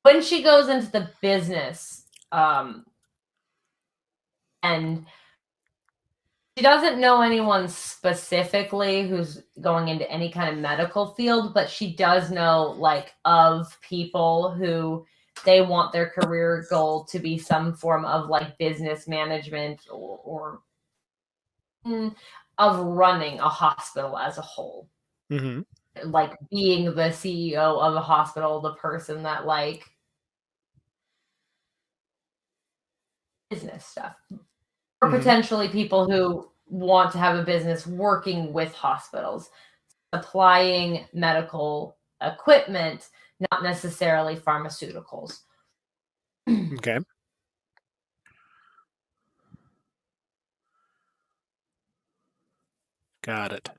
When she goes into the business, and she doesn't know anyone specifically who's going into any kind of medical field, but she does know like of people who they want their career goal to be some form of like business management or of running a hospital as a whole. Like being the CEO of a hospital, the person that like business stuff. Or potentially people who want to have a business working with hospitals, supplying medical equipment, not necessarily pharmaceuticals. Okay. Got it.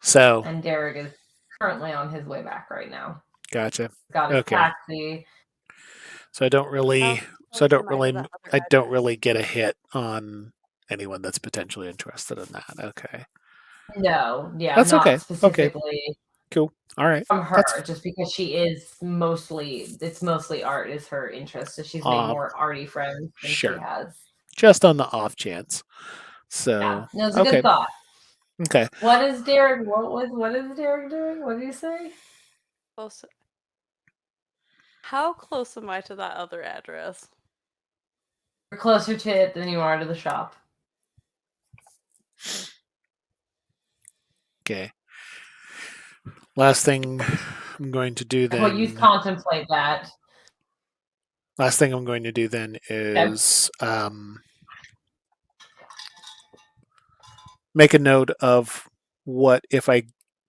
So. And Dearg is currently on his way back right now. Gotcha. Got his taxi. So I don't really get a hit on anyone that's potentially interested in that. Okay. No, yeah, that's not okay. Specifically. Okay. Cool. All right. From her, just because it's mostly art is her interest, so she's made more arty friends than she has. Just on the off chance. So yeah, no, it's a good thought. Okay. What is Dearg? What is Dearg doing? What did you say? Also, how close am I to that other address? You're closer to it than you are to the shop. Okay. Last thing I'm going to do then. Well, you contemplate that. Last thing I'm going to do then is make a note of what if I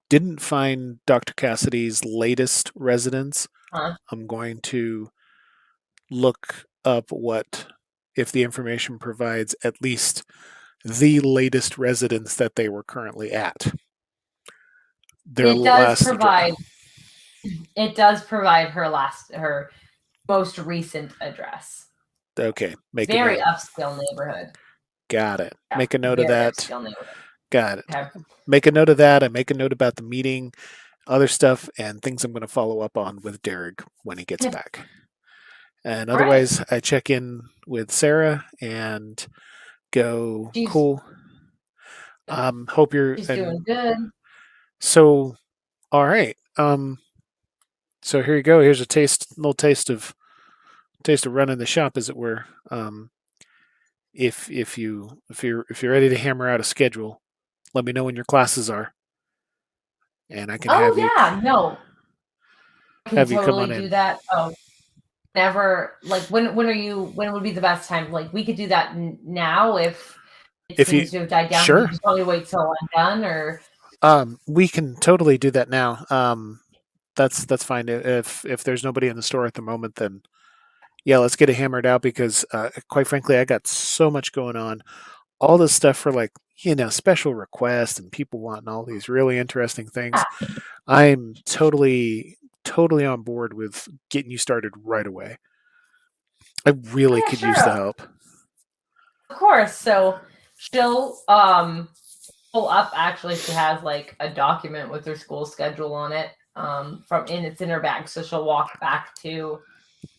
didn't find Dr. Cassidy's latest residence. I'm going to look up what if the information provides at least the latest residence that they were currently at. It does provide her most recent address. Okay. Very upscale neighborhood. Got it. Yeah, make a note of that. Got it. Okay. Make a note of that. I make a note about the meeting, other stuff, and things I'm going to follow up on with Dearg when he gets back. And otherwise, I check in with Sarah and go, cool. Hope she's doing good. So, all right. So here you go. Here's a little taste of running the shop, as it were. If you're ready to hammer out a schedule, let me know when your classes are, and I can have you. Oh yeah, no. I can totally come on do that. Oh, never. Like when would be the best time? Like we could do that now if it seems to have died down. Sure. You just probably wait till I'm done, or. We can totally do that now. That's fine. If there's nobody in the store at the moment, then. Yeah, let's get it hammered out because, quite frankly, I got so much going on. All this stuff for special requests and people wanting all these really interesting things. I'm totally on board with getting you started right away. I really could use the help. Of course. So she'll pull up. Actually, she has like a document with her school schedule on it. It's in her bag. So she'll walk back to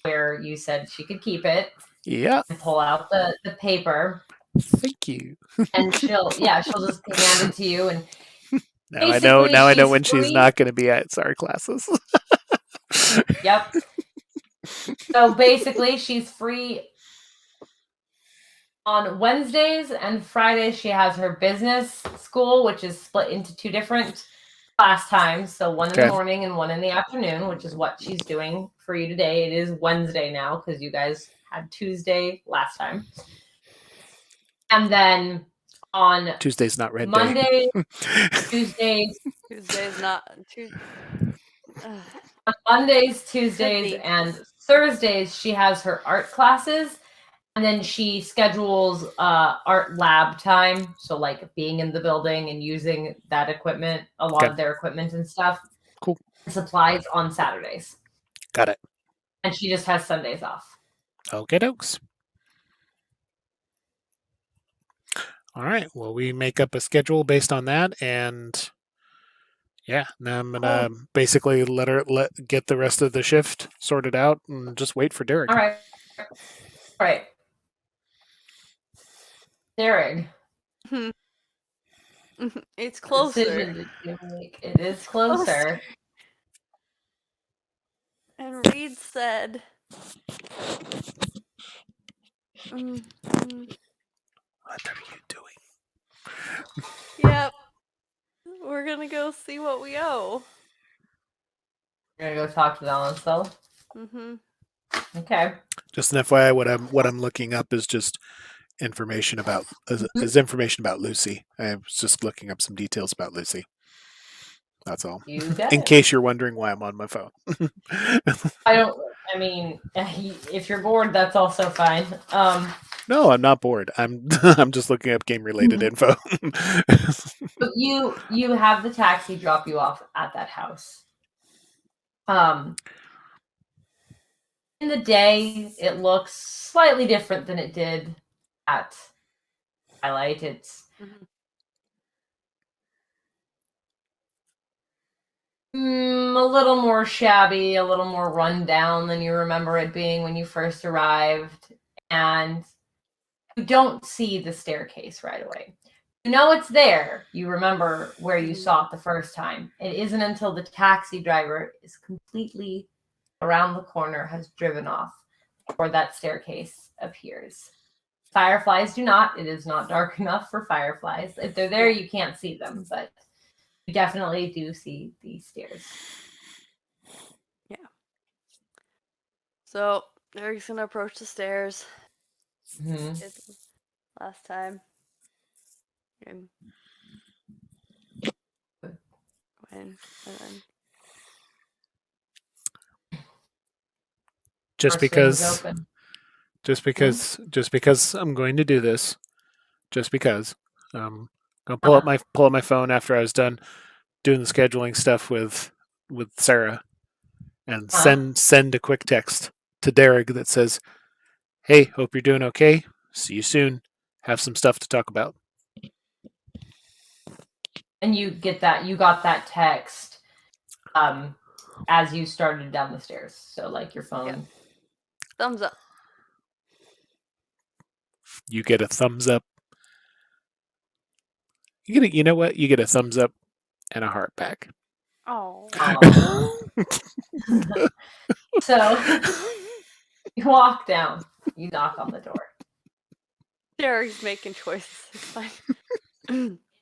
where you said she could keep it. Yeah. And pull out the paper. Thank you. And she'll just hand it to you. And now I know when she's not going to be at SAR classes. Yep. So basically, she's free on Wednesdays and Fridays. She has her business school, which is split into two different class times. So one in the morning and one in the afternoon, which is what she's doing for you today. It is Wednesday now because you guys had Tuesday last time. And then on Tuesday's not red Monday, day. Tuesdays, Tuesday's not on Mondays, Tuesdays, be. and Thursdays, she has her art classes. And then she schedules art lab time. So, like, being in the building and using that equipment, a lot of their equipment and stuff. Cool. Supplies on Saturdays. Got it. And she just has Sundays off. Okay, dokes. All right. Well, we make up a schedule based on that, and yeah, now I'm gonna basically get the rest of the shift sorted out and just wait for Dearg. All right. All right. Dearg. It's closer. Decision to make. It is closer. And Reed said, What are you doing? "Yep, we're gonna go see what we owe." You're gonna go talk to the Ansil. Mm-hmm. Okay. Just an FYI, what I'm looking up is just information about information about Lucy. I was just looking up some details about Lucy. That's all. In case you're wondering why I'm on my phone. I mean, if you're bored, that's also fine. No, I'm not bored. I'm just looking up game related info. You have the taxi drop you off at that house. In the day, it looks slightly different than it did at Twilight. It's a little more shabby, a little more run down than you remember it being when you first arrived. And you don't see the staircase right away. You know it's there. You remember where you saw it the first time. It isn't until the taxi driver is completely around the corner, has driven off, before that staircase appears. Fireflies do not. It is not dark enough for fireflies. If they're there, you can't see them, but you definitely do see the stairs. Yeah. So Eric's gonna approach the stairs. Last time. And just because I'm going to do this, just because I'll pull up my phone after I was done doing the scheduling stuff with Sarah, and send a quick text to Dearg that says, "Hey, hope you're doing okay. See you soon. Have some stuff to talk about." And you got that text as you started down the stairs. So, like, your phone. Yeah. Thumbs up. You get a thumbs up. You know what? You get a thumbs up and a heart back. Oh. So you walk down. You knock on the door. Derek's making choices. It's fine.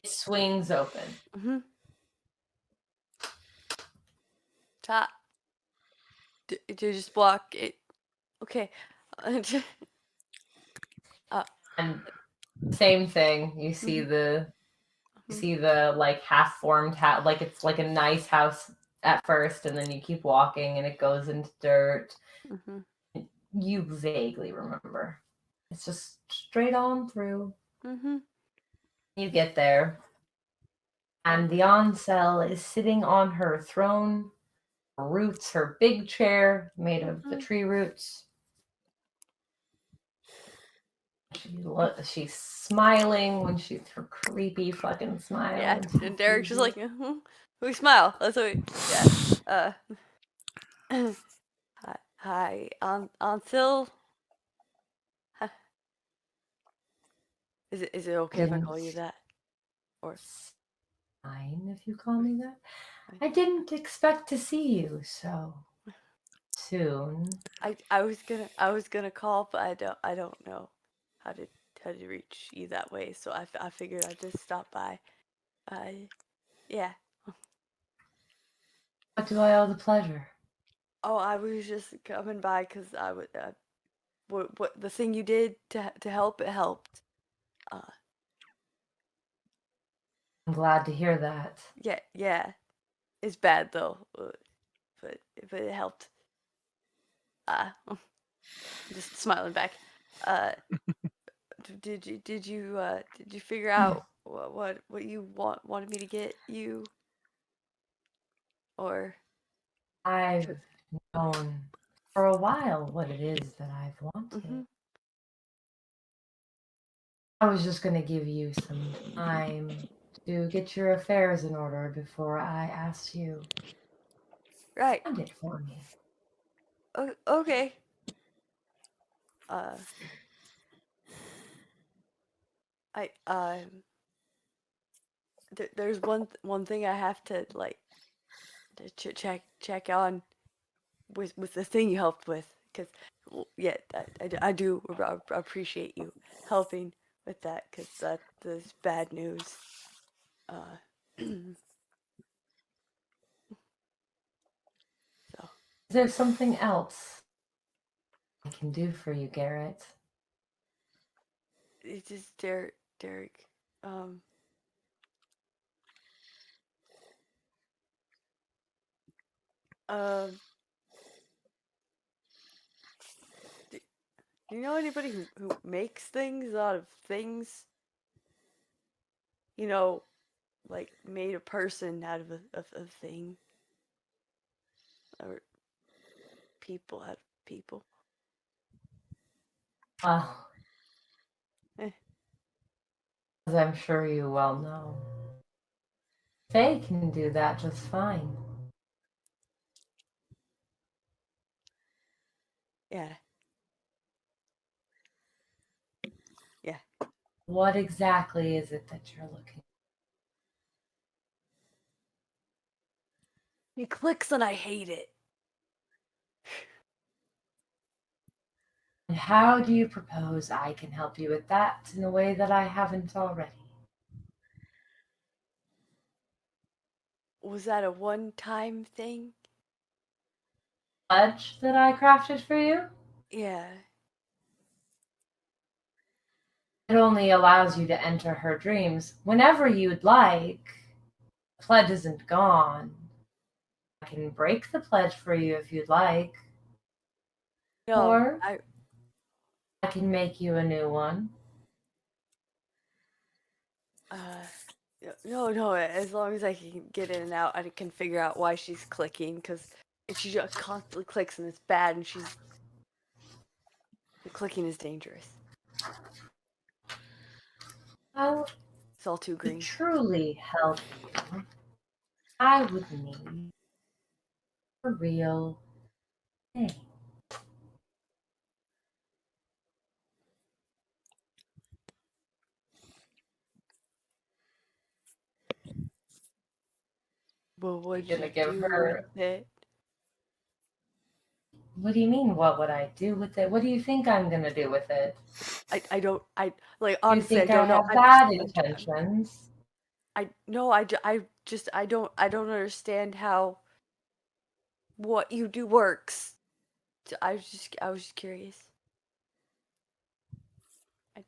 It swings open. Mm-hmm. Top. Do you just block it? Okay. And same thing. You see the like half-formed house, like it's like a nice house at first, and then you keep walking and it goes into dirt. You vaguely remember. It's just straight on through. You get there, and the Ansil is sitting on her throne, her big chair made of the tree roots. She's smiling when her creepy fucking smile. Yeah, and Derek's just like, we smile. That's what hi, Ansil. Is it okay if I call you that? Or fine if you call me that. I didn't expect to see you so soon. I was gonna call, but I don't know how to reach you that way, so I figured I'd just stop by. Yeah. What do I owe the pleasure? Oh, I was just coming by because I would what the thing you did to help, it helped. I'm glad to hear that. Yeah. It's bad though, but it helped. Just smiling back. Did you figure out what you wanted me to get you, or I've known for a while what it is that I've wanted. mm-hmm. I was just going to give you some time to get your affairs in order before I asked you Right? to find it for me. Okay. I there's one thing I have to like to check on with the thing you helped with, because yeah, I do appreciate you helping with that, because that's bad news. So Is there something else I can do for you, Garrett? it's just Dearg. Um, um, do you know anybody who makes things out of things? You know, like made a person out of a thing, or people out of people. Well, Eh, as I'm sure you well know, Faye can do that just fine. yeah. Yeah. What exactly is it that you're looking He clicks and I hate it. And how do you propose I can help you with that in a way that I haven't already? Was that a one-time thing? Pledge that I crafted for you? Yeah. It only allows you to enter her dreams whenever you'd like. The pledge isn't gone. I can break the pledge for you if you'd like. No, Or I can make you a new one. uh, no, as long as I can get in and out, I can figure out why she's clicking, because if she just constantly clicks and it's bad, and the clicking is dangerous. Well, It's all too to green. truly help you, I would need a real thing. Well, You're what'd gonna you give do with her. it? What do you mean? What would I do with it? What do you think I'm gonna do with it? I don't, like, You honestly, I think I don't know. have bad intentions? No, I don't understand how what you do works. So I was just curious. I,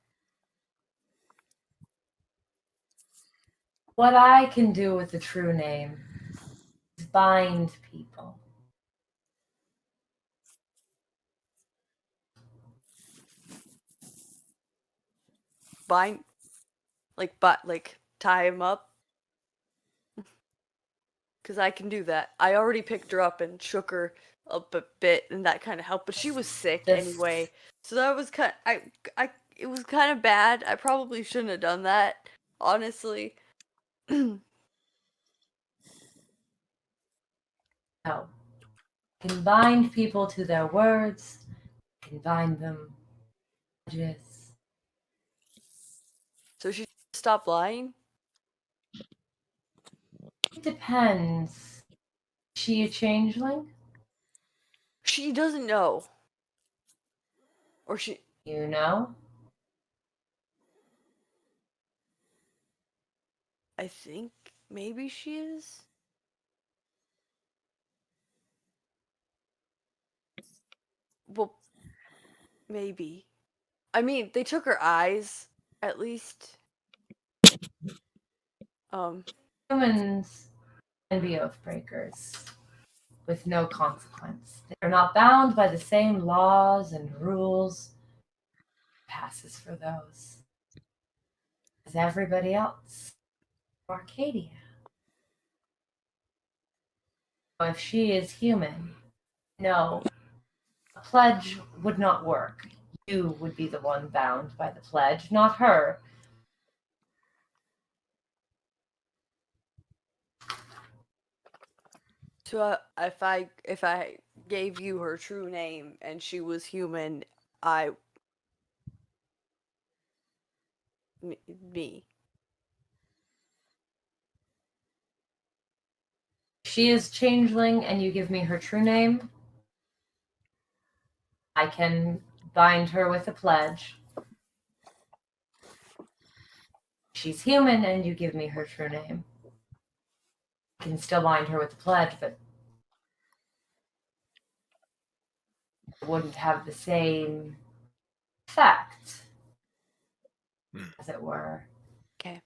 What I can do with the true name is bind people. bind, like tie him up, because I can do that. I already picked her up and shook her up a bit, and that kind of helped. But she was sick This anyway, so that was I it was kind of bad. I probably shouldn't have done that, honestly. no. Can bind people to their words, can bind them to edges. So she stopped lying. It depends. Is she a changeling? She doesn't know, or she. You know? I think maybe she is. Well, maybe. I mean, they took her eyes At least, humans can be oath breakers with no consequence. They're not bound by the same laws and rules. Passes for those as everybody else. Arcadia. If she is human, no, a pledge would not work. You would be the one bound by the pledge, not her. so if I gave you her true name and she was human, me. She is Changeling and you give me her true name, I can bind her with a pledge. She's human and you give me her true name, I can still bind her with a pledge, but it wouldn't have the same effect, as it were. Okay.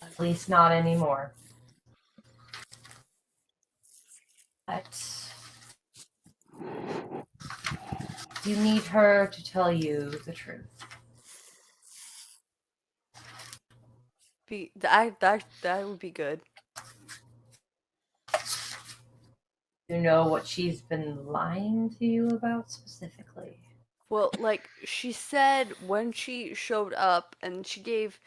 At least not anymore. But you need her to tell you the truth. That would be good. You know what she's been lying to you about specifically? Well, like she said when she showed up, and she gave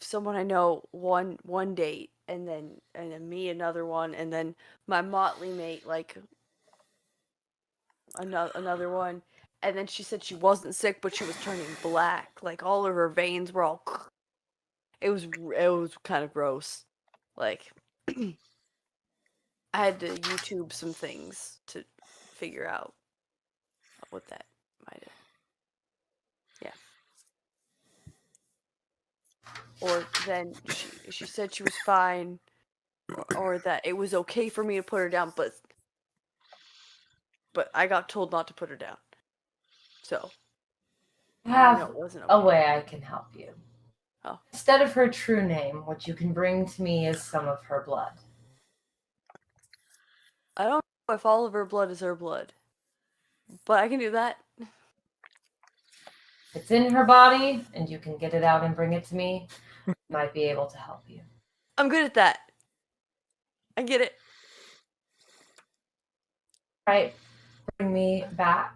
someone I know one date, and then me another one, and then my motley mate like another one, and then she said she wasn't sick, but she was turning black, like all of her veins were all. It was kind of gross, like. I had to YouTube some things to figure out what that might have. Yeah. Or then she said she was fine, or that it was okay for me to put her down, but I got told not to put her down. So I have it wasn't a okay. way I can help you. Oh. Instead of her true name, what you can bring to me is some of her blood. I don't know if all of her blood is her blood, but I can do that. It's in her body, and you can get it out and bring it to me. I might be able to help you. I'm good at that. I get it. Right? Bring me back.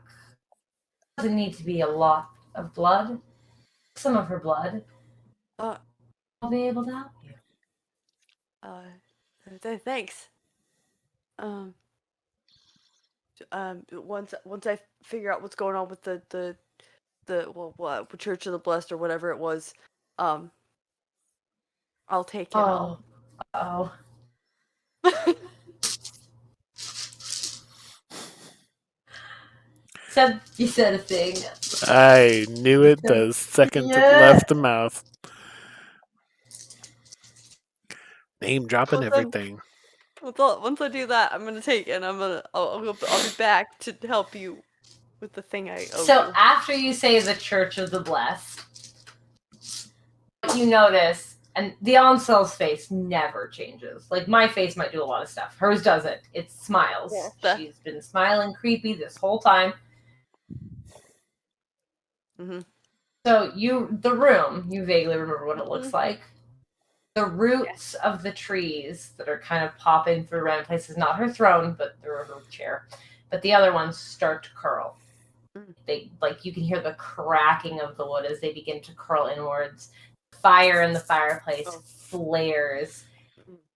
It doesn't need to be a lot of blood. Some of her blood. I'll be able to help you. Thanks. Once I figure out what's going on with the Church of the Blessed or whatever it was, I'll take it. Oh. You said a thing. I knew it the second it left the mouth. Name dropping everything. Once I do that, I'm gonna take it, and I'll be back to help you with the thing I owe you. So after you say the Church of the Blessed, you notice, and the Ansil's face never changes. Like, my face might do a lot of stuff. Hers doesn't. It smiles. Yeah. She's been smiling creepy this whole time. Mm-hmm. So the room, you vaguely remember what it looks like. The roots of the trees that are kind of popping through random places, not her throne, but through her chair. But the other ones start to curl. They, like, you can hear the cracking of the wood as they begin to curl inwards. Fire in the fireplace flares,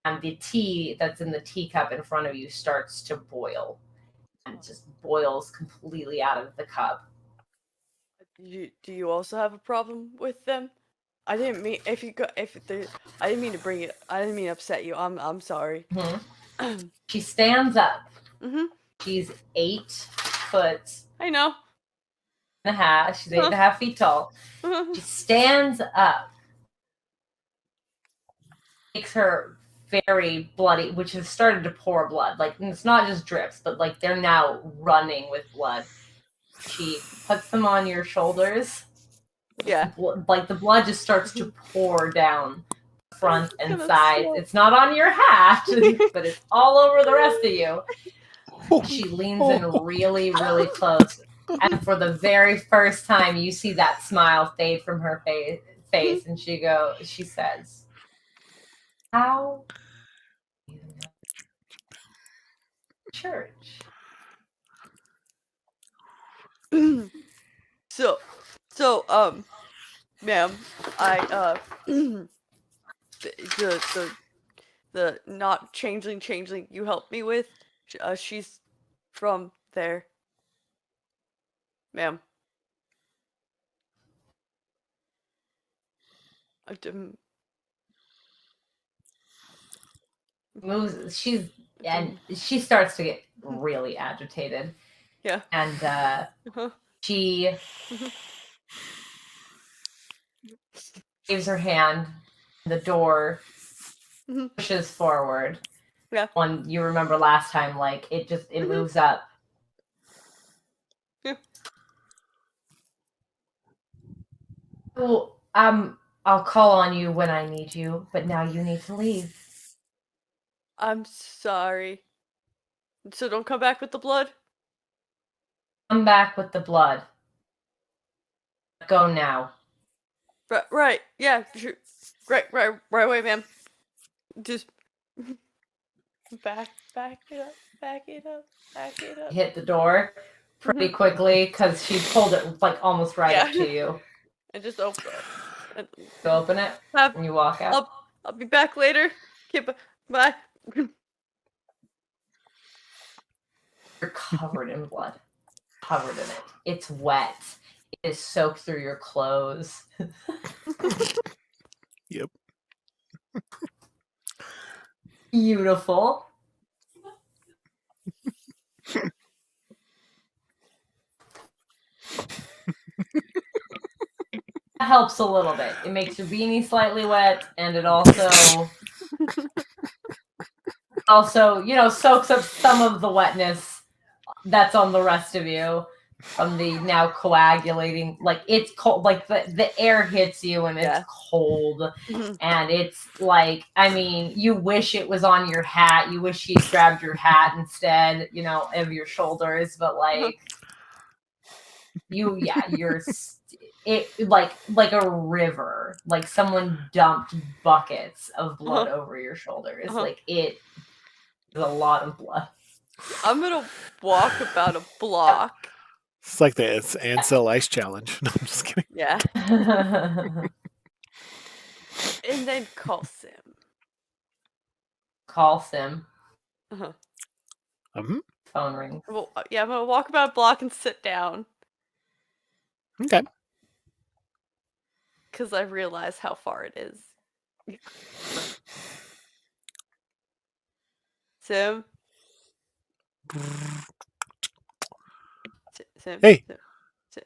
and the tea that's in the teacup in front of you starts to boil, and just boils completely out of the cup. Do you also have a problem with them? I didn't mean I didn't mean to bring it. I didn't mean to upset you. I'm sorry. Mm-hmm. She stands up. Mm-hmm. She's 8 foot. I know. And a half. She's 8.5 feet tall. She stands up. Makes her very bloody, which has started to pour blood. Like, it's not just drips, but like they're now running with blood. She puts them on your shoulders. Yeah. Like the blood just starts to pour down front and sides. It's not on your hat, but it's all over the rest of you. She leans in really, really close. And for the very first time, you see that smile fade from her face, and she says, "How do you know church?" Ma'am, I the not changeling you helped me with, she's from there, ma'am. I didn't. Moves. She starts to get really agitated. Yeah. And Uh-huh. she gives her hand. The door pushes forward. Yeah. One you remember last time, like it moves up. Yeah. Well, I'll call on you when I need you, but now you need to leave. I'm sorry. So don't come back with the blood? Come back with the blood. Go now. Right. Yeah. Sure. Right away, ma'am. Just back it up. Hit the door pretty quickly because she pulled it like almost right up to you. And just open it. So open it and you walk out. I'll be back later. Okay, bye. You're covered in blood. Covered in it. It's wet. It is soaked through your clothes. Yep. Beautiful. That helps a little bit. It makes your beanie slightly wet, and it also soaks up some of the wetness that's on the rest of you from the now coagulating. Like it's cold. Like the air hits you, and it's cold, and it's like, I mean, you wish it was on your hat. You wish you grabbed your hat instead, of your shoulders, but like you're it like a river, like someone dumped buckets of blood over your shoulders. Like it is a lot of blood. I'm gonna walk about a block. It's like it's Ansil Ice Challenge. No, I'm just kidding. Yeah. And then call Sim. Call Sim. Mm-hmm. Phone rings. Well, yeah, I'm gonna walk about a block and sit down. Okay. Because I realize how far it is. Sim? Sim? Hey. Sim.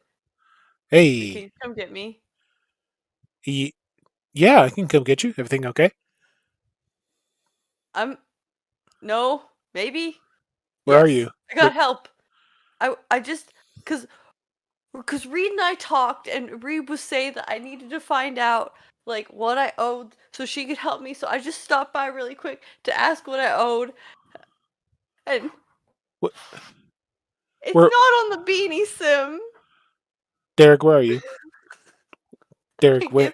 Hey. Can you come get me? Yeah, I can come get you. Everything okay? No, maybe. Where are you? I got help. I just because Reed and I talked, and Reed was saying that I needed to find out like what I owed so she could help me. So I just stopped by really quick to ask what I owed, and what? It's not on the beanie, Sim. Dearg, where are you? Dearg, where?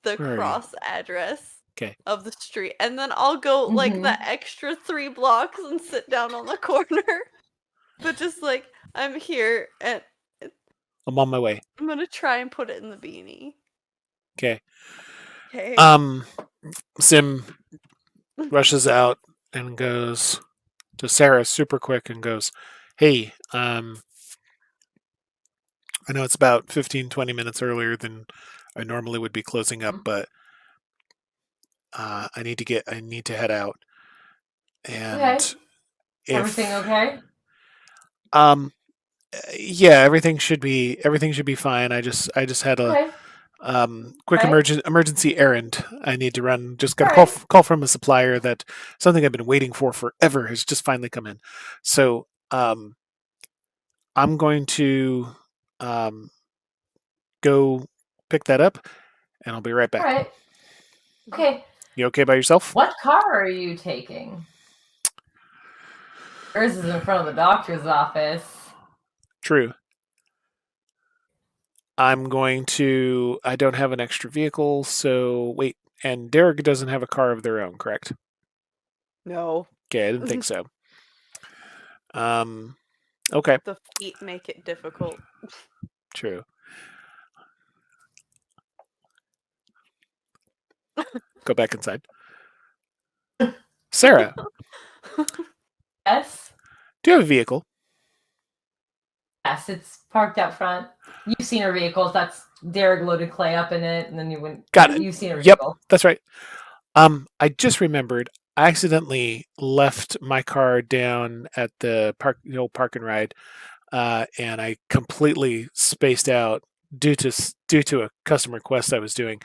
The cross address. Okay. Of the street, and then I'll go like the extra 3 blocks and sit down on the corner. But just like, I'm here and I'm on my way. I'm gonna try and put it in the beanie. Okay. Okay. Sim rushes out and goes to Sarah super quick and goes, "Hey, I know it's about 15-20 minutes earlier than I normally would be closing up, but I need to head out." And everything okay? Yeah, everything should be fine. I just had a quick emergency errand I need to run. Just got a call from a supplier that something I've been waiting for forever has just finally come in. So I'm going to go pick that up, and I'll be right back. All right. Okay. You okay by yourself? What car are you taking? Yours is in front of the doctor's office. True. I don't have an extra vehicle, so wait. And Dearg doesn't have a car of their own, correct? No. Okay, I didn't think so. Okay. The feet make it difficult. True. Go back inside. Sarah, Yes. do you have a vehicle? Yes, it's parked out front. You've seen her vehicles. That's Dearg loaded clay up in it, and then you went. Got it. You've seen her Yep, vehicle. that's right. I just remembered I accidentally left my car down at the old park and ride, and I completely spaced out due to a custom request I was doing.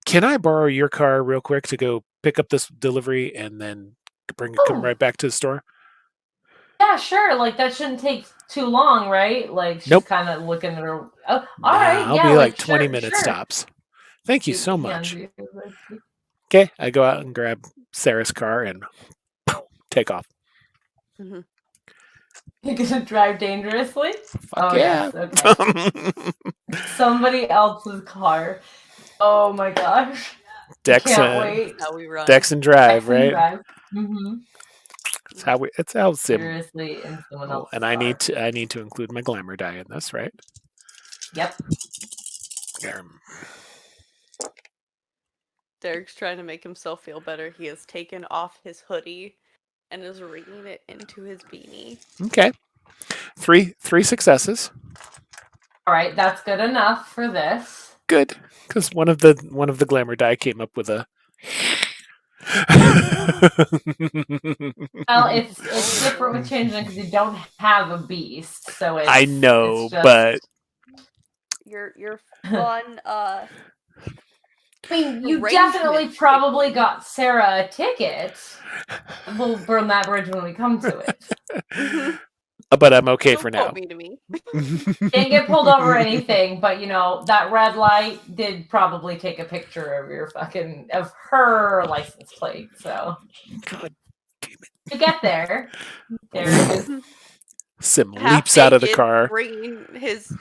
Can I borrow your car real quick to go pick up this delivery and then come right back to the store? Yeah, sure. Like that shouldn't take too long, right? Like she's Nope. kind of looking at her. Oh, all right. I'll Yeah, be like 20 sure, minute sure. stops. Thank you so much. hands you- Okay, I go out and grab Sarah's car and take off. Mm-hmm. You're gonna drive dangerously? Fuck yeah. Yes, okay. Somebody else's car. Oh my gosh. Dex Can't and wait. How we run. Dex and drive, Dex and right? drive. Mm-hmm. It's how Sim. Seriously, in someone Oh, else's and car. I need to include my glamour die in this, right? Yep. Dearg's trying to make himself feel better. He has taken off his hoodie and is wringing it into his beanie. Okay. Three successes. All right, that's good enough for this. Good, because one of the glamour die came up with a. Well, it's different with Changeling because you don't have a beast, so it's. I know, it's just, but You're fun. I mean, you arrangement definitely probably got Sarah a ticket. We'll burn that bridge when we come to it. but I'm okay for Don't now. quote me to me. Didn't get pulled over or anything, but that red light did probably take a picture of her license plate. So God damn it! to get there, there it is. Sim leaps out of the car, bringing his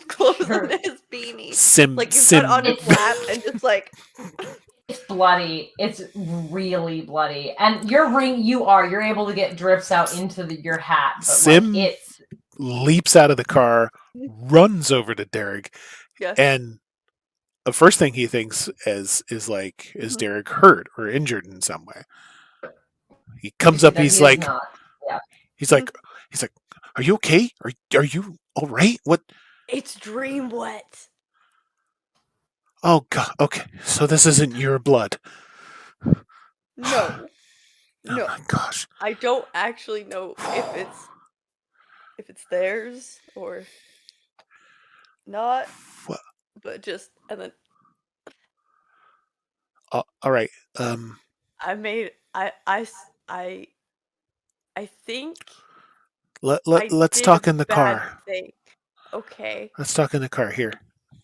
clothes in his beanie. Sim like he's got on his lap and just like. It's bloody. It's really bloody. And you're able to get drips out into your hat. But Sim leaps out of the car, runs over to Dearg, and the first thing he thinks is Dearg hurt or injured in some way. He comes up, he's like, he's like, are you okay? Are you all right? What? It's dream wet. Oh God. Okay, so this isn't your blood. No. Oh my gosh. I don't actually know if it's theirs or not. What? But just and then. All right. I think. Let's talk in the car. Thing. Okay. Let's talk in the car here.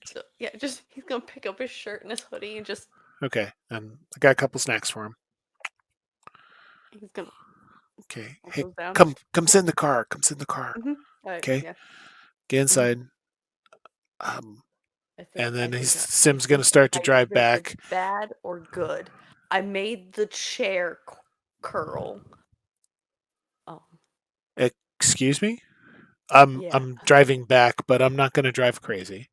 So yeah, he's gonna pick up his shirt and his hoodie and just. Okay, and I got a couple snacks for him. He's gonna. Okay, hey, come sit in the car. Come sit in the car. Mm-hmm. Okay, yeah. Get inside. And then Sim's gonna start to drive back. Bad or good? I made the chair curl. Oh. Excuse me? I'm driving back, but I'm not going to drive crazy.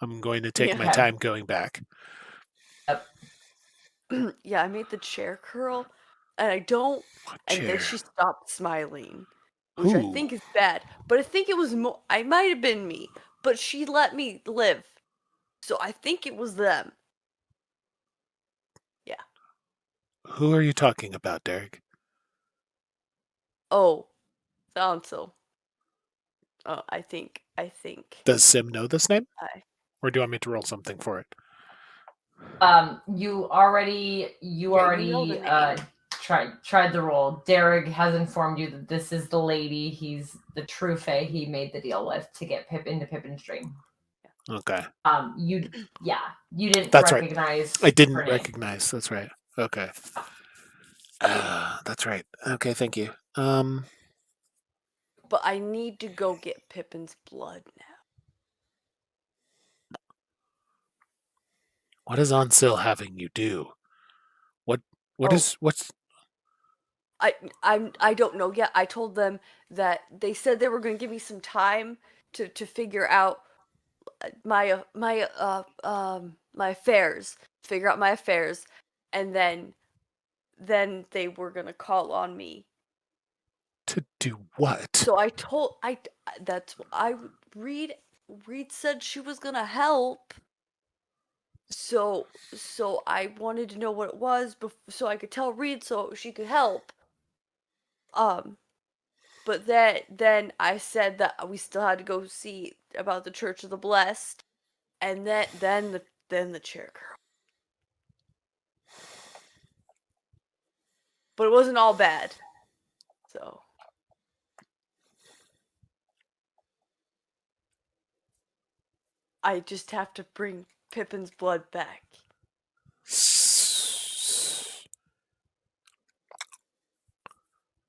I'm going to take my time going back. Yep. Yeah, I made the chair curl, and I don't. And then she stopped smiling, which I think is bad. But I think it was I might have been me, but she let me live, so I think it was them. Yeah. Who are you talking about, Dearg? Oh, Ansil. Oh, I think. Does Sim know this name? Or do you want me to roll something for it? You already tried the role. Dearg has informed you that this is the lady. He's the true Fae he made the deal with to get Pip into Pippin's dream. Okay. You didn't That's right. recognize. I didn't her name. recognize. That's right. Okay. That's right. Okay, thank you. But I need to go get Pippin's blood now. What is Ansil having you do? What's I don't know yet. I told them that they said they were going to give me some time to figure out my affairs, and then they were going to call on me. To do what? So I told Reed said she was going to help. So I wanted to know what it was so I could tell Reed so she could help. But then I said that we still had to go see about the Church of the Blessed, and then the chair girl. But it wasn't all bad. So I just have to bring Pippin's blood back.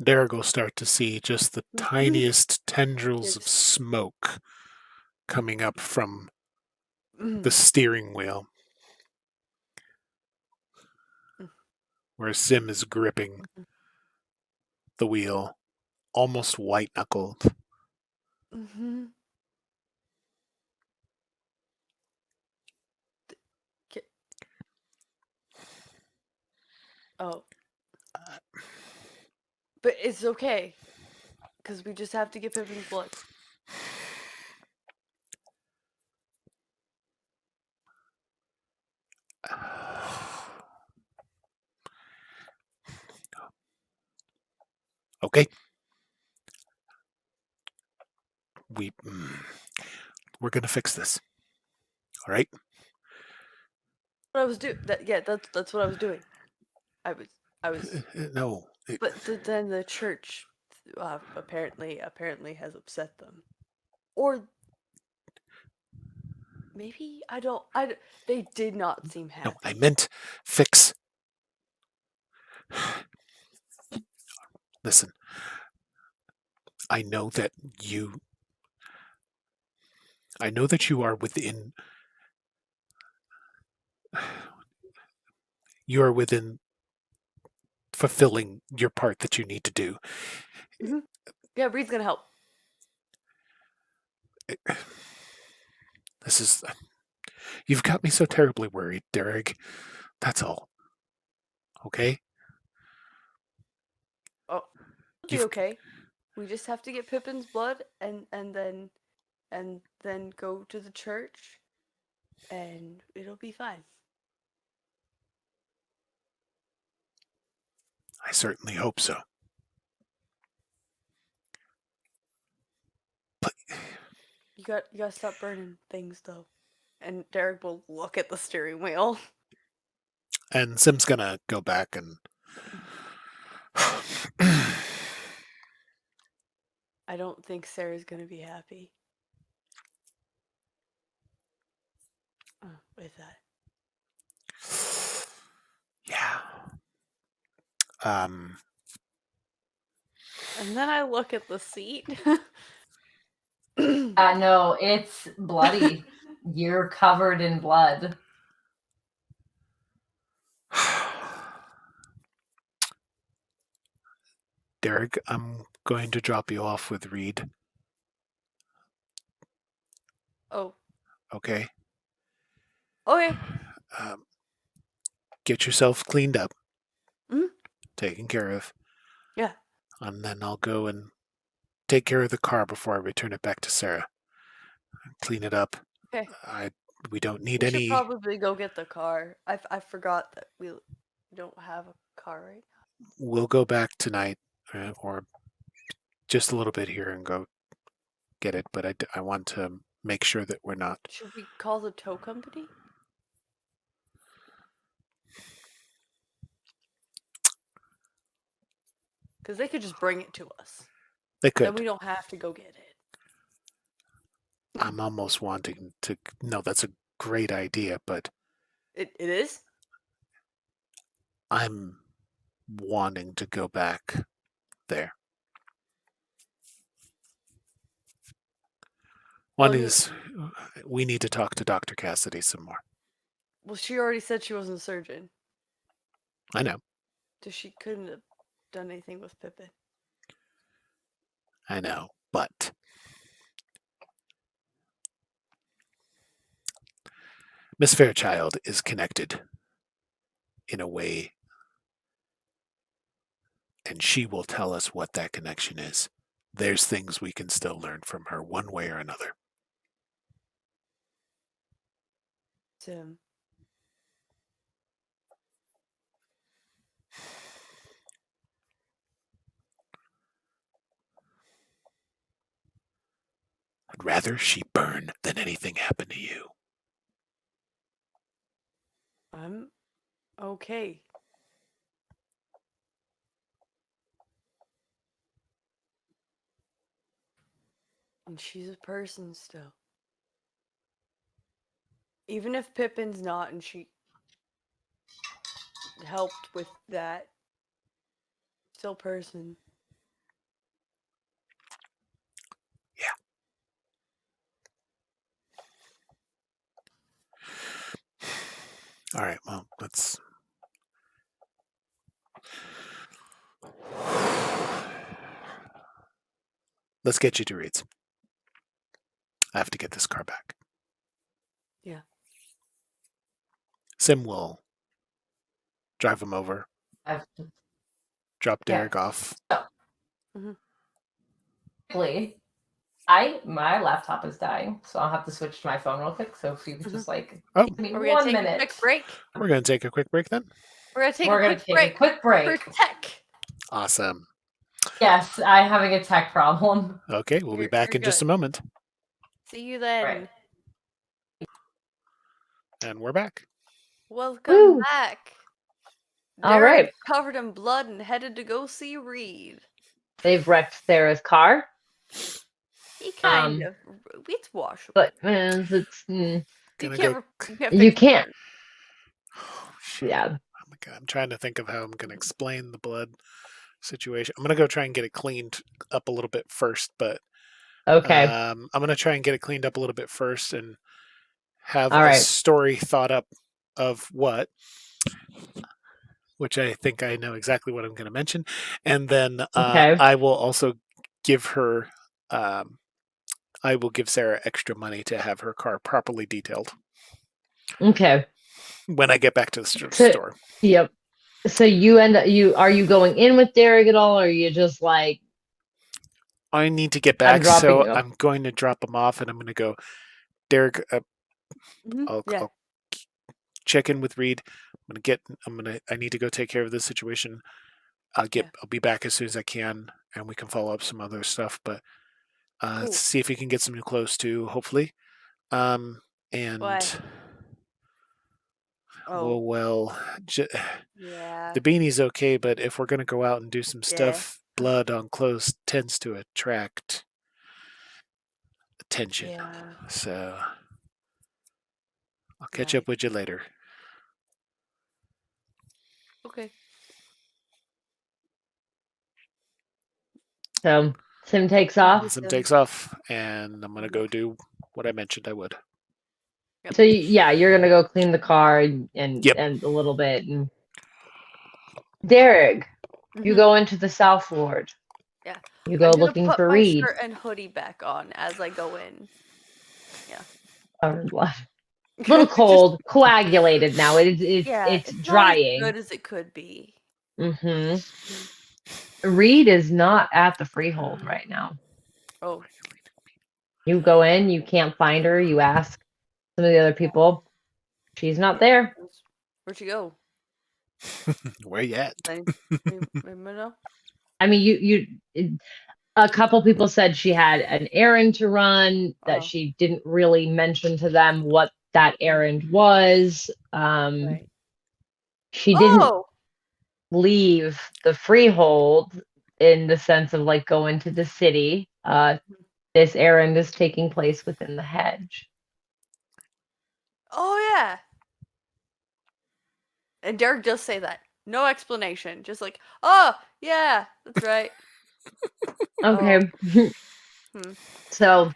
Dearg will start to see just the tiniest tendrils of smoke coming up from the steering wheel, where Sim is gripping the wheel, almost white-knuckled. Oh. But it's okay, because we just have to get Pippin's blood. Okay. We're gonna fix this. All right. What I was doing. That's what I was doing. I was. No. But then the church, apparently has upset them, or maybe I don't. They did not seem happy. No, I meant fix. Listen. I know that you are within. You are within fulfilling your part that you need to do. Mm-hmm. Yeah, Reed's gonna help. This is. You've got me so terribly worried, Dearg. That's all. Okay? Oh, it'll be okay. We just have to get Pippin's blood and then go to the church, and it'll be fine. I certainly hope so. But you gotta stop burning things, though. And Dearg will look at the steering wheel. And Sim's gonna go back and. I don't think Sarah's gonna be happy with that. Yeah. And then I look at the seat. No, it's bloody. You're covered in blood. Dearg, I'm going to drop you off with Reed. Oh. Okay? Okay. Get yourself cleaned up. Mm-hmm. Taken care of. Yeah. And then I'll go and take care of the car before I return it back to Sarah. Clean it up. Okay. We don't need we any. Should probably go get the car. I forgot that we don't have a car right now. We'll go back tonight, or just a little bit here, and go get it. But I want to make sure that we're not. Should we call the tow company? Because they could just bring it to us. They could. Then we don't have to go get it. I'm almost wanting to. No, that's a great idea, but It is? I'm wanting to go back there. One is we need to talk to Dr. Cassidy some more. Well, she already said she wasn't a surgeon. I know. So she couldn't have done anything with Pippin. I know, but Miss Fairchild is connected in a way, and she will tell us what that connection is. There's things we can still learn from her one way or another. Sim. I'd rather she burn than anything happen to you. I'm okay. And she's a person still. Even if Pippin's not and she helped with that, still person. Yeah. All right, well, let's get you to Reed's. I have to get this car back. Yeah. Sim will drive him over, drop Dearg off. My laptop is dying, so I'll have to switch to my phone real quick. So if you could just give me 1 minute. A quick break? We're going to take a quick break then? We're going to take a quick break. For tech. Awesome. Yes, I'm having a tech problem. Okay, we'll be back in just a moment. See you then. Right. And we're back. Welcome back. All right. Covered in blood and headed to go see Reed. They've wrecked Sarah's car. He kind of. It's washable. But it's you can't. Oh, shit. Yeah. I'm trying to think of how I'm going to explain the blood situation. I'm going to go try and get it cleaned up a little bit first, but okay. I'm going to try and get it cleaned up a little bit first and have a story thought up of what, which I think I know exactly what I'm going to mention. And then I will also give her, I will give Sarah extra money to have her car properly detailed. Okay. When I get back to the store. Yep. So are you going in with Dearg at all, or are you just like? I need to get back, so I'm going to drop him off, and I'm going to go, Dearg. I'll check in with Reed. I need to go take care of this situation. I'll be back as soon as I can, and we can follow up some other stuff. But let's see if we can get some new clothes too, hopefully. The beanie's okay, but if we're gonna go out and do some stuff, blood on clothes tends to attract attention. Yeah. So I'll catch up with you later. Okay. So Sim takes off. Sim takes off, and I'm gonna go do what I mentioned I would. So you're gonna go clean the car and a little bit. And Dearg, you go into the South Ward. Yeah. You go looking for Reed. Put my shirt and hoodie back on as I go in. Yeah. Covered in blood. A little cold, coagulated now. It's drying. Not as good as it could be. Mm-hmm. Reed is not at the freehold right now. Oh. You go in, you can't find her. You ask some of the other people. She's not there. Where'd she go? Where you at? I mean, a couple people said she had an errand to run, that she didn't really mention to them what that errand was. She didn't leave the freehold. in the sense of like going to the city. This errand is taking place within the hedge. Oh yeah. And Dearg does say that. No explanation. Just like, oh yeah, that's right. Okay. Hmm. So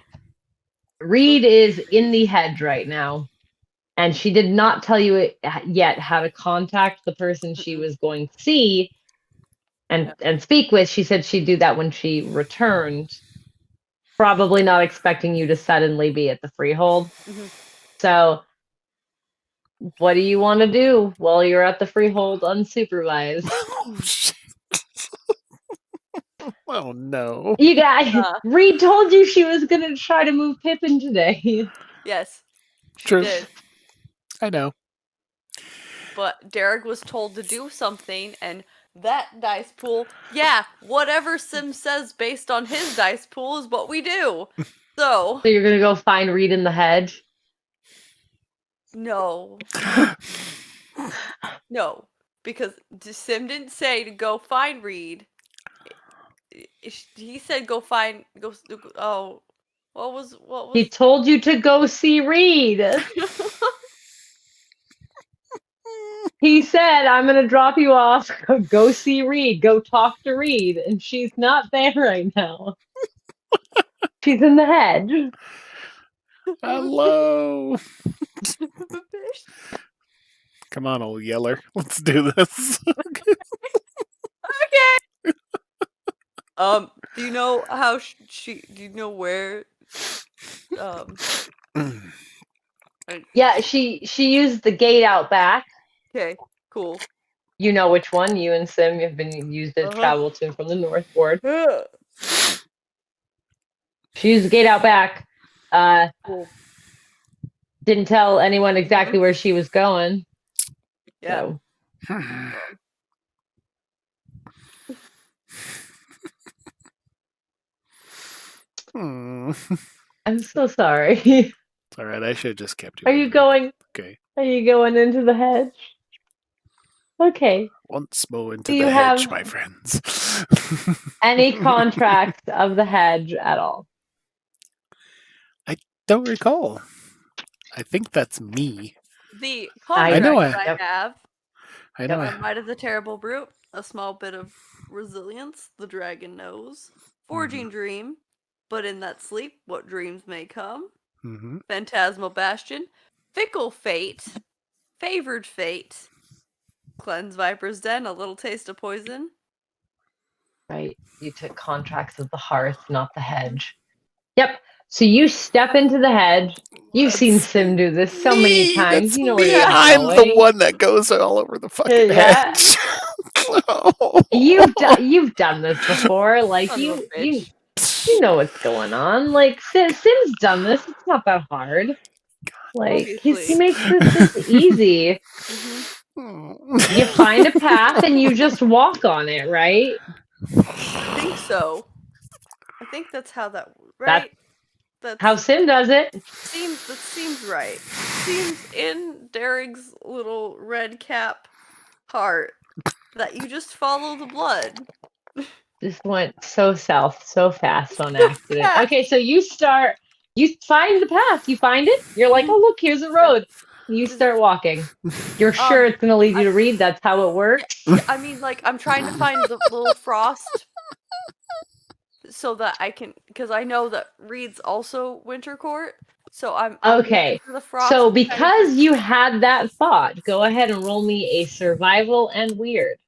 Reed is in the hedge right now, and she did not tell you yet how to contact the person she was going to see and speak with. She said she'd do that when she returned, probably not expecting you to suddenly be at the freehold. So what do you want to do while you're at the freehold unsupervised? Oh, shit. Oh, no. You guys, Reed told you she was going to try to move Pippin today. Yes, she True. did. I know. But Dearg was told to do something, and that dice pool, yeah, whatever Sim says based on his dice pool is what we do. So you're going to go find Reed in the hedge? No. No. Because Sim didn't say to go find Reed. He said go find oh. What was He told you to go see Reed. He said, I'm going to drop you off. Go see Reed. Go talk to Reed. And she's not there right now. She's in the hedge. Hello. Come on, old yeller. Let's do this. Okay. Do you know how do you know where Yeah, she used the gate out back. Okay, cool. You know which one. You and Sim have been used to travel to from the north ward. She used the gate out back. Cool. Didn't tell anyone exactly where she was going. Yeah. So. I'm so sorry. It's all right. I should have just kept you. Are you going? Okay. Are you going into the hedge? Okay. Once more into the hedge, my friends. Any contracts of the hedge at all? I don't recall. I think that's me. The contract I have. I know. A Might of the Terrible Brute, a small bit of resilience, the dragon knows. Forging Dream, but in that sleep, what dreams may come. Phantasmal Bastion, Fickle Fate, Favored Fate, Cleanse Viper's Den, a little taste of poison. Right. You took contracts of the hearth, not the hedge. Yep. So you step into the hedge. You've seen Sim do this so many times. You know where you're I'm going. the one that goes all over the fucking hedge. Oh. You've done this before. Like you know what's going on. Like Sim's done this. It's not that hard. Like he makes this easy. You find a path and you just walk on it, right? I think so. I think that's how that right. That's how Sim does it. That seems right. Seems in Dearg's little red cap heart that you just follow the blood. This went so south so fast on accident. Okay, so you find the path. You find it. You're like, oh look, here's a road. You start walking. You're sure it's going to lead you to Reed. That's how it works. Yeah, I mean, like I'm trying to find the little frost. So that I can, because I know that Reed's also Winter Court, so I'm okay. For the frost so because you had that thought, go ahead and roll me a survival and weird.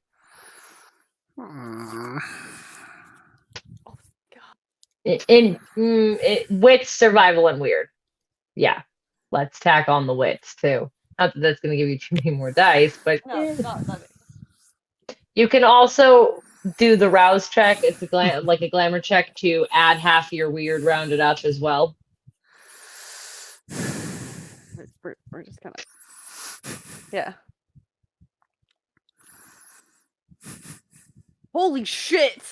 Oh God. Wits, survival, and weird. Yeah, let's tack on the wits too. Not that that's going to give you too many more dice, but no. You can also do the rouse check. It's like a glamour check to add half your weird rounded up as well. We're just kind of Holy shit!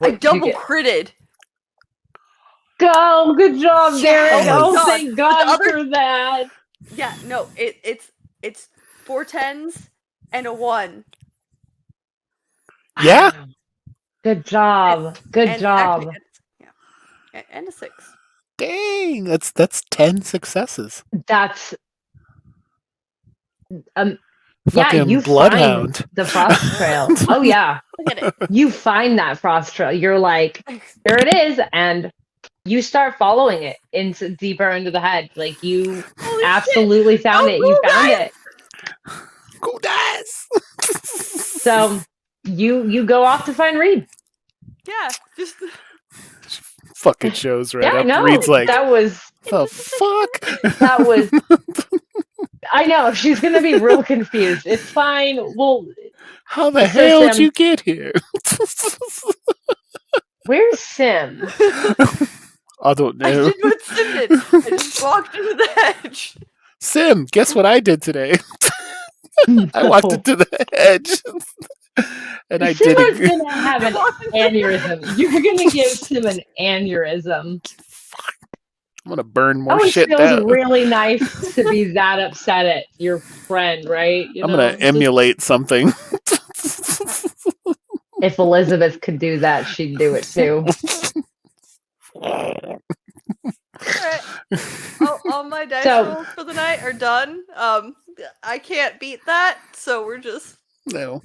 I double critted. Go! Good job, Dearg. Oh, thank God for that. Yeah, no, it's 4 10s and a 1. Yeah. Good job. Good and job. Actually, and a 6. Dang, that's 10 successes. That's yeah, Fucking you bloodhound. find the frost trail. Oh yeah. Look at it. You find that frost trail. You're like, here it is, and you start following it deeper into the hedge. Like you Holy absolutely found it. You go, found guys! it. Go dice. So you go off to find Reed. Yeah, just Fucking shows right Yeah, up. no, Reed's like, that was the fuck? that was. I know she's gonna be real confused. It's fine. Well, How the So, hell did Sam- you get here? where's Sim? I don't I know. did what Sim did. I just walked into the hedge. Sim, guess what I did today? I walked into the hedge. And I did Simba's it. gonna have an aneurysm. You're gonna give Sim an aneurysm. I'm gonna burn more Always shit feels down. really nice to be that upset at your friend, right? I'm gonna emulate something. If Elizabeth could do that, she'd do it too. Alright. All my dice So- rolls for the night are done. I can't beat that, so we're just No.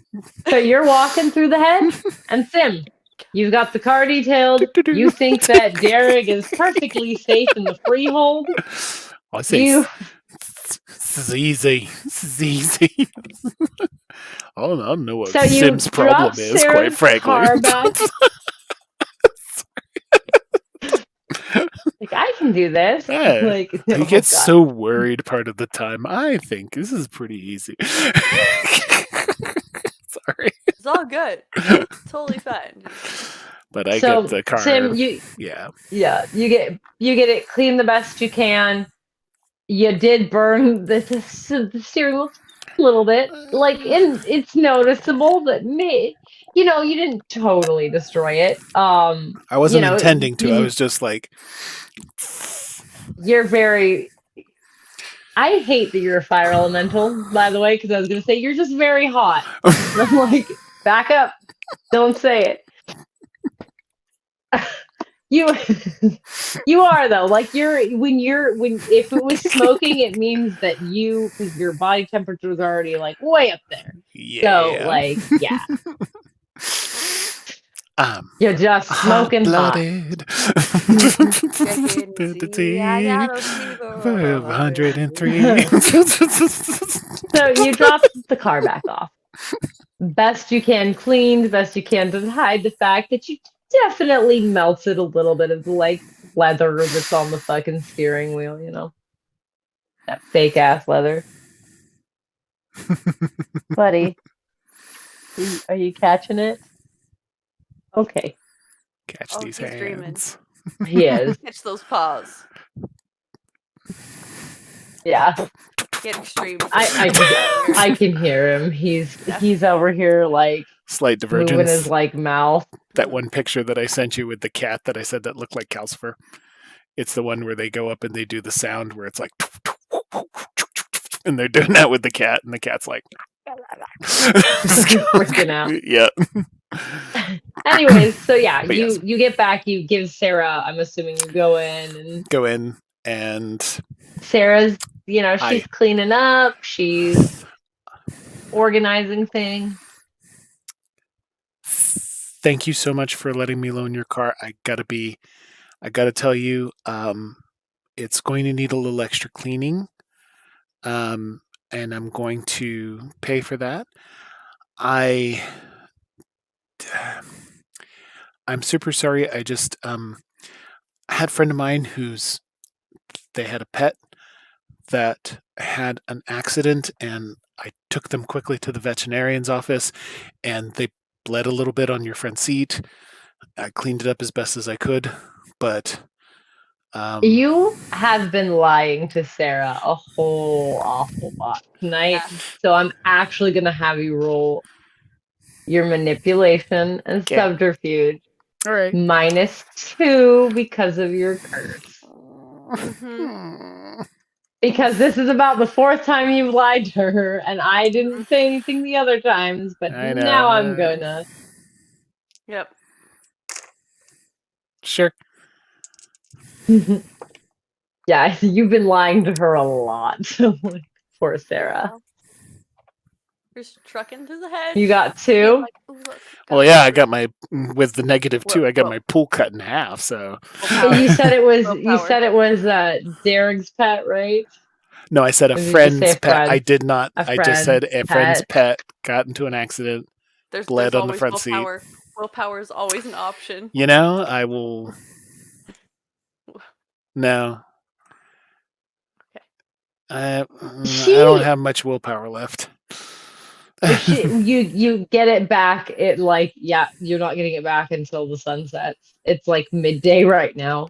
So you're walking through the hedge, and Sim, you've got the car detailed. You think that Dearg is perfectly safe in the freehold. I say You this is easy. This is easy. I don't know what So you Sim's problem drop is, quite Sarah's frankly. car back. Like, I can do this. Yeah. Like, He oh, gets God. so worried part of the time. I think this is pretty easy. Sorry. it's all good. Totally fine. But I So, get the car. Sim, Yeah. you get it clean the best you can. You did burn the steering wheel a little bit. Like, it's noticeable, but you didn't totally destroy it. I wasn't intending to. I you- was just like, You're very. I hate that you're a fire elemental, by the way, because I was going to say you're just very hot. And I'm like, back up. Don't say it. You are though. Like when if it was smoking, it means that your body temperature is already like way up there. yeah. So like, yeah. I'm You're just smoking hot. hot-blooded. I got a fever. 103. So you drop the car back off. Best you can cleaned, best you can to hide the fact that you definitely melted a little bit of the like leather that's on the fucking steering wheel, that fake ass leather. Buddy, are you catching it? Okay, Catch Oh, these he's dreaming. hands. he is. Catch those paws. Yeah, Get extreme. I can hear him. He's over here like Slight moving divergence. his like mouth. That one picture that I sent you with the cat that I said that looked like Calcifer. It's the one where they go up and they do the sound where it's like, and they're doing that with the cat, and the cat's like, freaking out. Yeah. Anyways, so yeah, But you yes. you get back, you give Sarah. I'm assuming you go in and Go in and Sarah's, she's Hi. cleaning up, she's organizing things. thank you so much for letting me loan your car. I gotta tell you, it's going to need a little extra cleaning. And I'm going to pay for that. I'm super sorry. I just I had a friend of mine they had a pet that had an accident, and I took them quickly to the veterinarian's office, and they bled a little bit on your front seat. I cleaned it up as best as I could, but You have been lying to Sarah a whole awful lot tonight. Yeah. So I'm actually gonna have you roll your manipulation and Okay. subterfuge all right. -2 because of your curse. Because this is about the 4th time you've lied to her, and I didn't say anything the other times, but I know. now I'm gonna. Yep. Sure. Yeah, you've been lying to her a lot. Poor Sarah. Just trucking through the hedge. You got being 2? like, "Ooh, look, Well, a yeah, I bird." got my with the -2. I got Whoa. my pool cut in half. So Willpower. You said it was Willpower. Dearg's pet, right? no, I said a Or did you just say friend's a pet. I friend? did not. A I just friend said a friend's pet got into an accident, There's bled on the always front seat. willpower. Willpower is always an option. You know, I will. No. Okay. I She don't have much willpower left. you get it back at like, yeah, you're not getting it back until the sun sets. It's like midday right now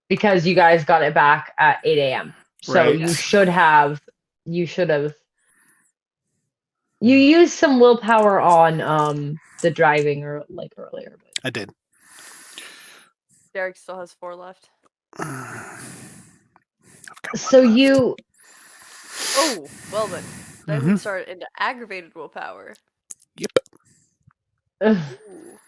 because you guys got it back at 8 a.m. So Right. you should have you used some willpower on the driving or like earlier, but I did. Dearg still has 4 left. I've got one so left. you Oh, well then. Then we Mhm. start into aggravated willpower. Yep. Ooh.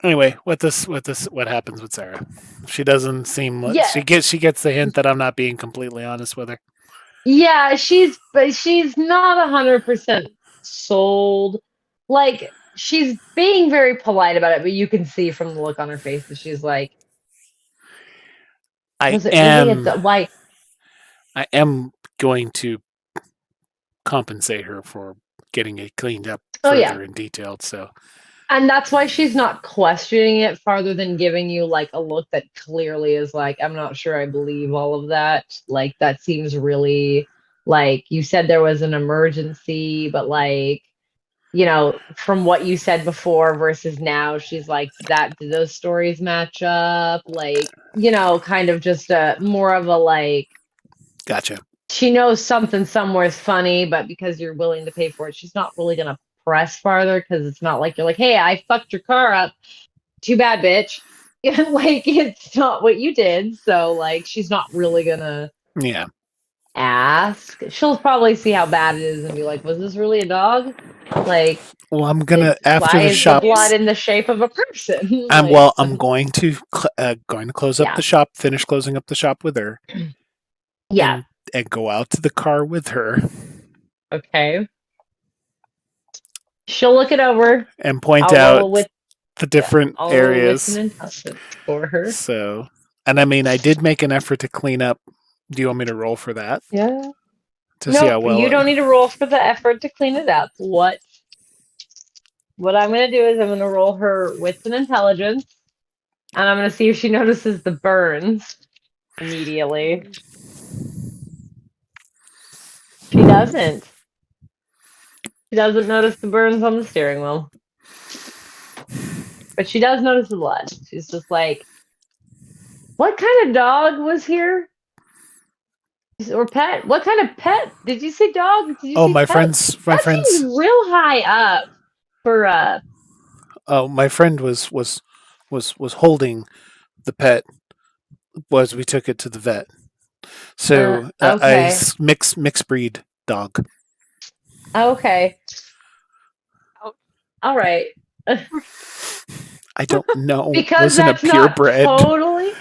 Anyway, what happens with Sarah? She doesn't seem like Yeah. she gets the hint that I'm not being completely honest with her. Yeah, she's not 100% sold. Like she's being very polite about it, but you can see from the look on her face that she's like, I was it really why? am going to compensate her for getting it cleaned up Oh, further yeah. and detailed. So, And that's why she's not questioning it farther than giving you like a look that clearly is like, I'm not sure I believe all of that. Like that seems really like you said there was an emergency, but like, you know, from what you said before versus now, she's like, do those stories match up? Like, you know, kind of just a more of a like, gotcha. she knows something somewhere is funny, but because you're willing to pay for it, she's not really gonna press farther because it's not like you're like, hey, I fucked your car up. Too bad, bitch. Like it's not what you did. So like she's not really gonna Yeah. ask. She'll probably see how bad it is and be like, was this really a dog? Like, well, I'm gonna after why the is the shop. blood in the shape of a person? I'm going to close up Yeah. the shop. Finish closing up the shop with her. Yeah. And go out to the car with her. Okay. She'll look it over and point out with the different areas. With an intelligence for her. So, and I mean, I did make an effort to clean up. Do you want me to roll for that? Yeah. To see how well you don't need to roll for the effort to clean it up. What I'm going to do is I'm going to roll her wits and intelligence, and I'm going to see if she notices the burns immediately. She doesn't. She doesn't notice the burns on the steering wheel. But she does notice the blood. She's just like, what kind of dog was here? Or pet? What kind of pet? Did you say dog? Did you say my pet? friends. Seems real high up for Oh, my friend was holding the pet was we took it to the vet. So okay. mixed breed dog. Okay. All right. I don't know. Because wasn't that's a not purebred. totally.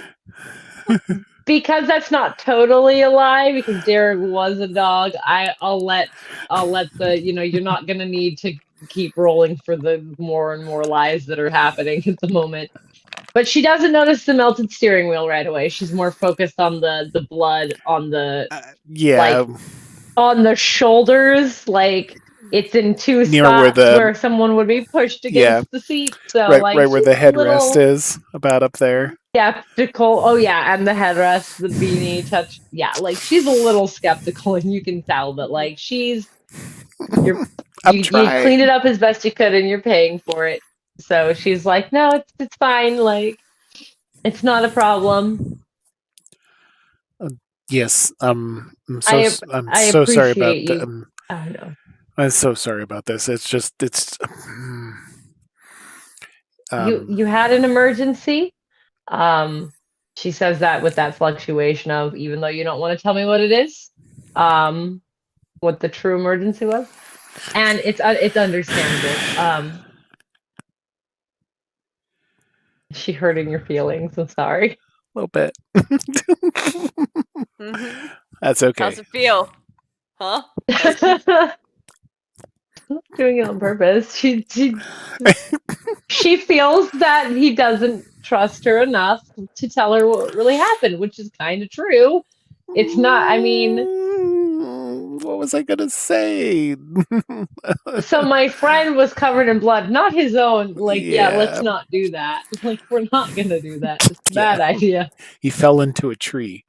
Because that's not totally a lie. Because Dearg was a dog. I'll let the you're not gonna need to keep rolling for the more and more lies that are happening at the moment. But she doesn't notice the melted steering wheel right away. She's more focused on the blood on the yeah, like on the shoulders, like it's in two near spots where someone would be pushed against the seat. So right where the headrest is, about up there. Skeptical. Oh yeah, and the headrest, the beanie touch. Yeah, like she's a little skeptical, and you can tell, but like you cleaned it up as best you could, and you're paying for it. So she's like, no, it's fine. Like, it's not a problem. Yes, I'm so sorry about that. I know. I'm so sorry about this. It's just you had an emergency. She says that with that fluctuation of, even though you don't want to tell me what it is, what the true emergency was, and it's understandable. Is she hurting your feelings? I'm sorry. A little bit. Mm-hmm. That's okay. How's it feel? Huh? Doing it on purpose. She feels that he doesn't trust her enough to tell her what really happened, which is kind of true. It's not, I mean, what was I gonna say? so my friend was covered in blood, not his own. Like, yeah, let's Yeah. not do that. Like, we're not gonna do that. It's a bad idea. He fell into a tree.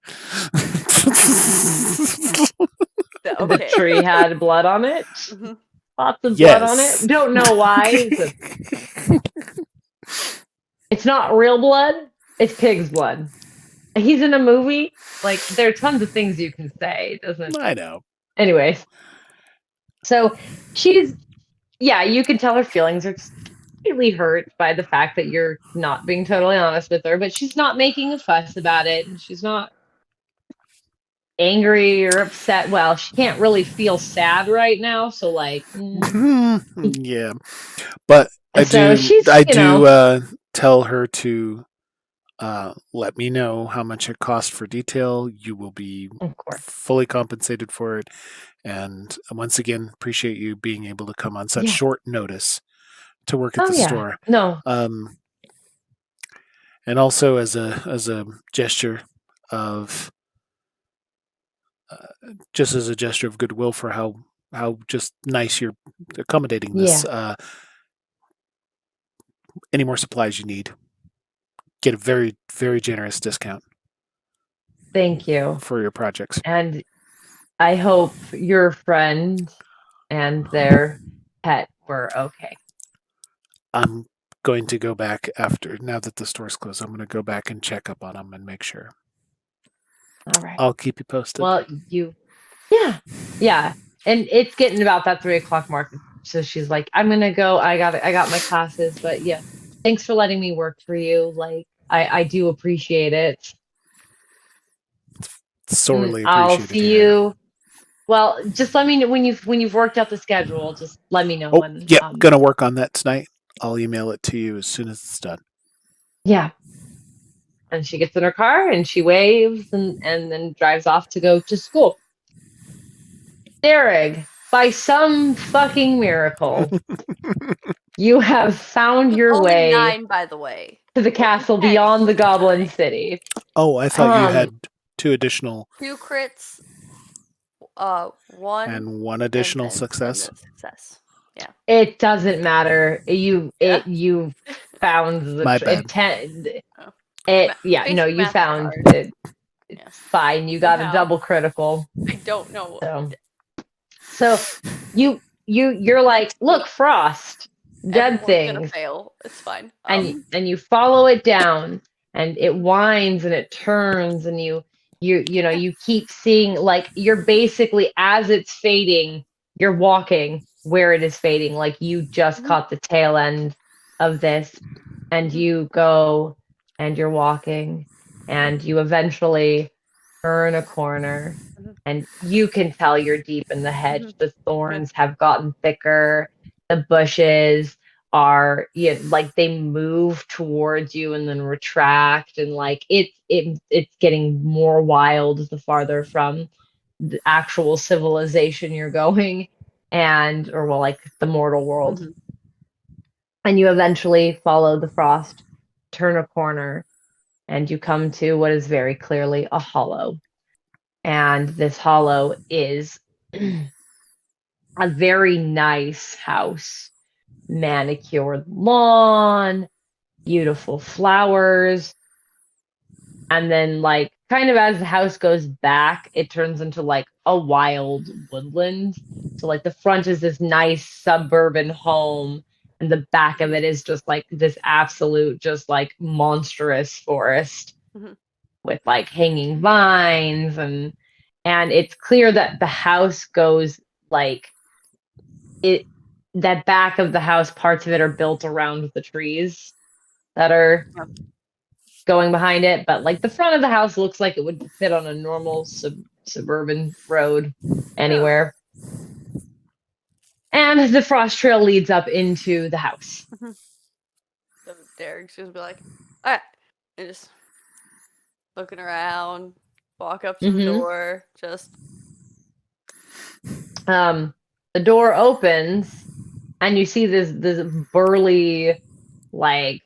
The tree had blood on it. Mm-hmm. Lots of Yes. blood on it. Don't know why. It's not real blood. It's pig's blood. He's in a movie. Like, there are tons of things you can say. Doesn't. I know. Anyways, so she's, yeah, you can tell her feelings are slightly hurt by the fact that you're not being totally honest with her, but she's not making a fuss about it. And she's not angry or upset. Well, she can't really feel sad right now. So, like, yeah, but I so do. Tell her to let me know how much it cost for detail. You will be of course fully compensated for it. And once again, appreciate you being able to come on such Yeah. short notice to work at the store. No. And also as a gesture of just as a gesture of goodwill for how just nice you're accommodating this. Any more supplies you need, get a very, very generous discount. Thank you for your projects. And I hope your friend and their pet were okay. I'm going to go back now that the store's closed. I'm going to go back and check up on them and make sure. All right. I'll keep you posted. Well, yeah. And it's getting about that 3:00 mark. So she's like, I'm going to go. I got my classes, but yeah, thanks for letting me work for you. Like, I do appreciate it. Sorely appreciate I'll it. see you. Well, just let me know when you've worked out the schedule. Just let me know when. Yeah, gonna work on that tonight. I'll email it to you as soon as it's done. Yeah. And she gets in her car and she waves and then drives off to go to school. Dearg, by some fucking miracle, you have found your way. 9, by the way, to the castle beyond the Goblin City. Oh, I thought you had 2 additional. 2 crits, 1 and 1 additional success. Yeah. It doesn't matter. You found the My bad. You found it. It's fine. You got a double critical. I don't know. So you're like, look, Frost, dead things. Gonna fail. It's fine. And you follow it down, and it winds and it turns, and you keep seeing, like, you're basically, as it's fading, you're walking where it is fading, like you just caught the tail end of this, and you go and you're walking and you eventually turn a corner and you can tell you're deep in the hedge. The thorns have gotten thicker, the bushes are like they move towards you and then retract, and like it's getting more wild the farther from the actual civilization you're going, like the mortal world. And you eventually follow the frost, turn a corner, and you come to what is very clearly a hollow. And this hollow is a very nice house. Manicured lawn, beautiful flowers. And then, like, kind of as the house goes back, it turns into like a wild woodland. So like the front is this nice suburban home, and the back of it is just like this absolute, just like monstrous forest with like hanging vines, and it's clear that the house goes like that back of the house, parts of it are built around the trees that are going behind it, but like the front of the house looks like it would fit on a normal suburban road anywhere. And the frost trail leads up into the house. So Dearg's gonna be like, Alright. And just looking around, walk up to the door, just... The door opens, and you see this burly, like,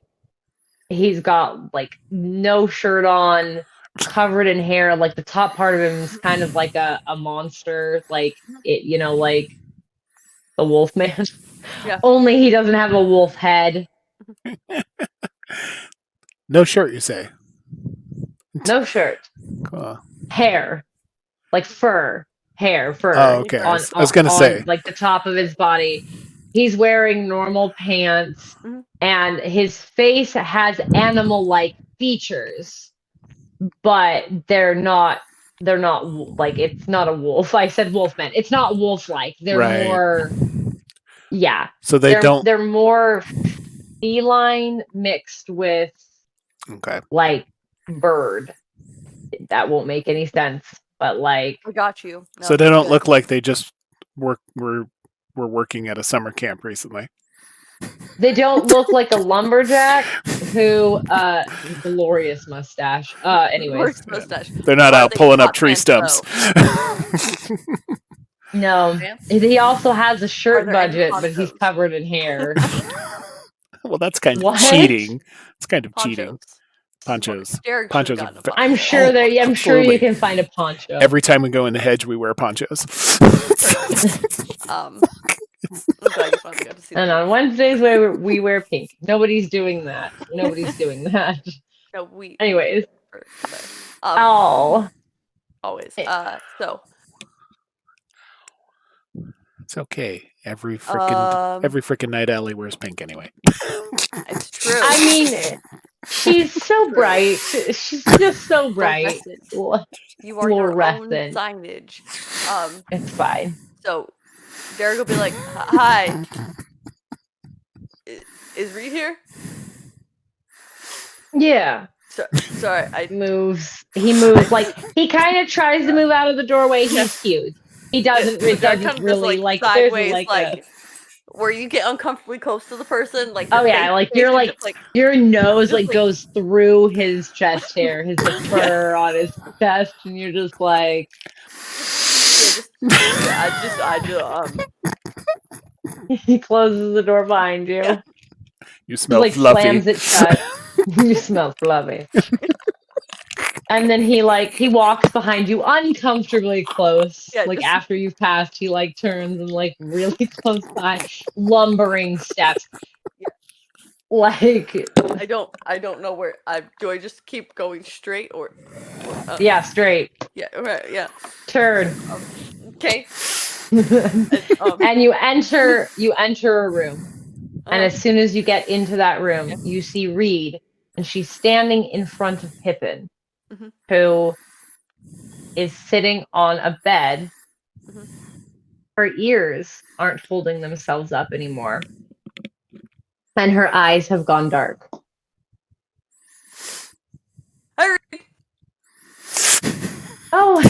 he's got, like, no shirt on, covered in hair, like, the top part of him is kind of like a monster, like, like the Wolfman. Yeah. Only he doesn't have a wolf head. No shirt, you say? No shirt. Hair. Like fur. Hair, fur. Oh, okay. I was going to say. Like the top of his body. He's wearing normal pants, and his face has animal-like features, but they're not, like, it's not a wolf. I said wolfman. It's not wolf-like. They're more, yeah. So they're more feline mixed with, like, bird. That won't make any sense, but, like... I got you. No, so they don't look like they just were working at a summer camp recently. They don't look like a lumberjack who, glorious mustache. Anyways. Glorious mustache. They're not out pulling up tree stumps. No. He also has a shirt budget, but he's covered in hair. Well, that's kind of cheating. It's kind of cheating. Ponchos. Ponchos. I'm sure I'm sure you can find a poncho. Every time we go in the hedge, we wear ponchos. And on Wednesdays we wear pink. Nobody's doing that. Nobody's doing that. No, we. Anyways. Always. So. It's okay. Every freaking night alley wears pink anyway. It's true. I mean, she's so bright. She's just so bright. You are your own signage. It's fine. So, Dearg will be like, "Hi, is Reed here?" Yeah. Sorry, He moves like he kind of tries to move out of the doorway. He's cute. He doesn't really like sideways, like where you get uncomfortably close to the person. Like your nose like goes through his chest hair, his fur on his chest, and you're just like, He closes the door behind you. Yeah. You smell fluffy. Slams it shut. You smell fluffy. And then he walks behind you uncomfortably close. Yeah, after you've passed, he turns and really close by, lumbering steps. Yeah. I don't know where do I just keep going straight or yeah, straight. Yeah, right, yeah. Turn. Okay. And you enter a room. And as soon as you get into that room, you see Reed, and she's standing in front of Pippin, who is sitting on a bed. Her ears aren't holding themselves up anymore, and her eyes have gone dark. Hi, Reed. Oh,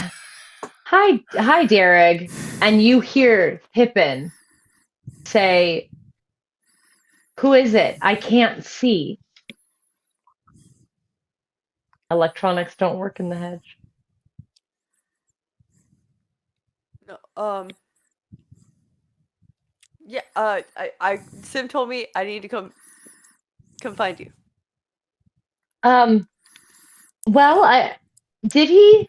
hi, Dearg. And you hear Pippin say, "Who is it? I can't see." Electronics don't work in the hedge. No, yeah, Sim told me I need to come find you. Well, did he?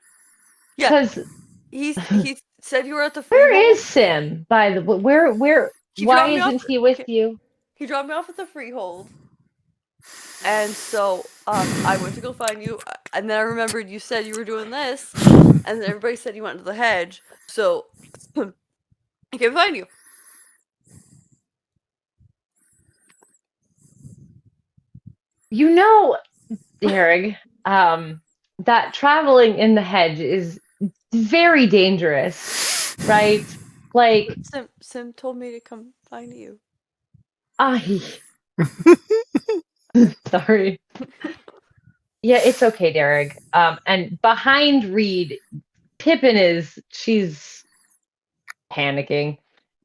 Yeah. Because he said you were at the freehold. Where is Sim, by the way? Where why isn't he with you? He dropped me off at the freehold. And so I went to go find you, and then I remembered you said you were doing this, and then everybody said you went to the hedge, so I came find you. You know, Dearg, that traveling in the hedge is very dangerous, right? Sim told me to come find you. Sorry. Yeah, it's okay, Dearg. And behind Reed, Pippin she's panicking.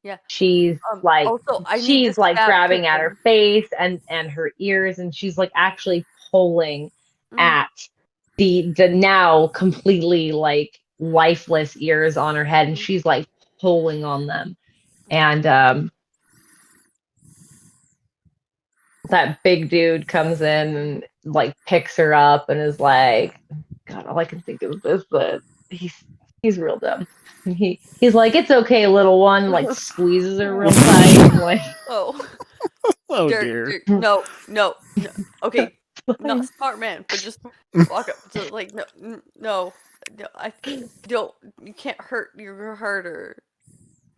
Yeah. She's also, she's grabbing at her face and her ears, and she's actually pulling at the now completely like lifeless ears on her head, and she's like pulling on them. And that big dude comes in and like picks her up and is like, God, all I can think of is that he's real dumb. He's like, it's okay, little one, like squeezes her real tight, and like, Oh, dear. No. Okay, not smart man, but just walk up to like, no, I don't. You can't hurt her.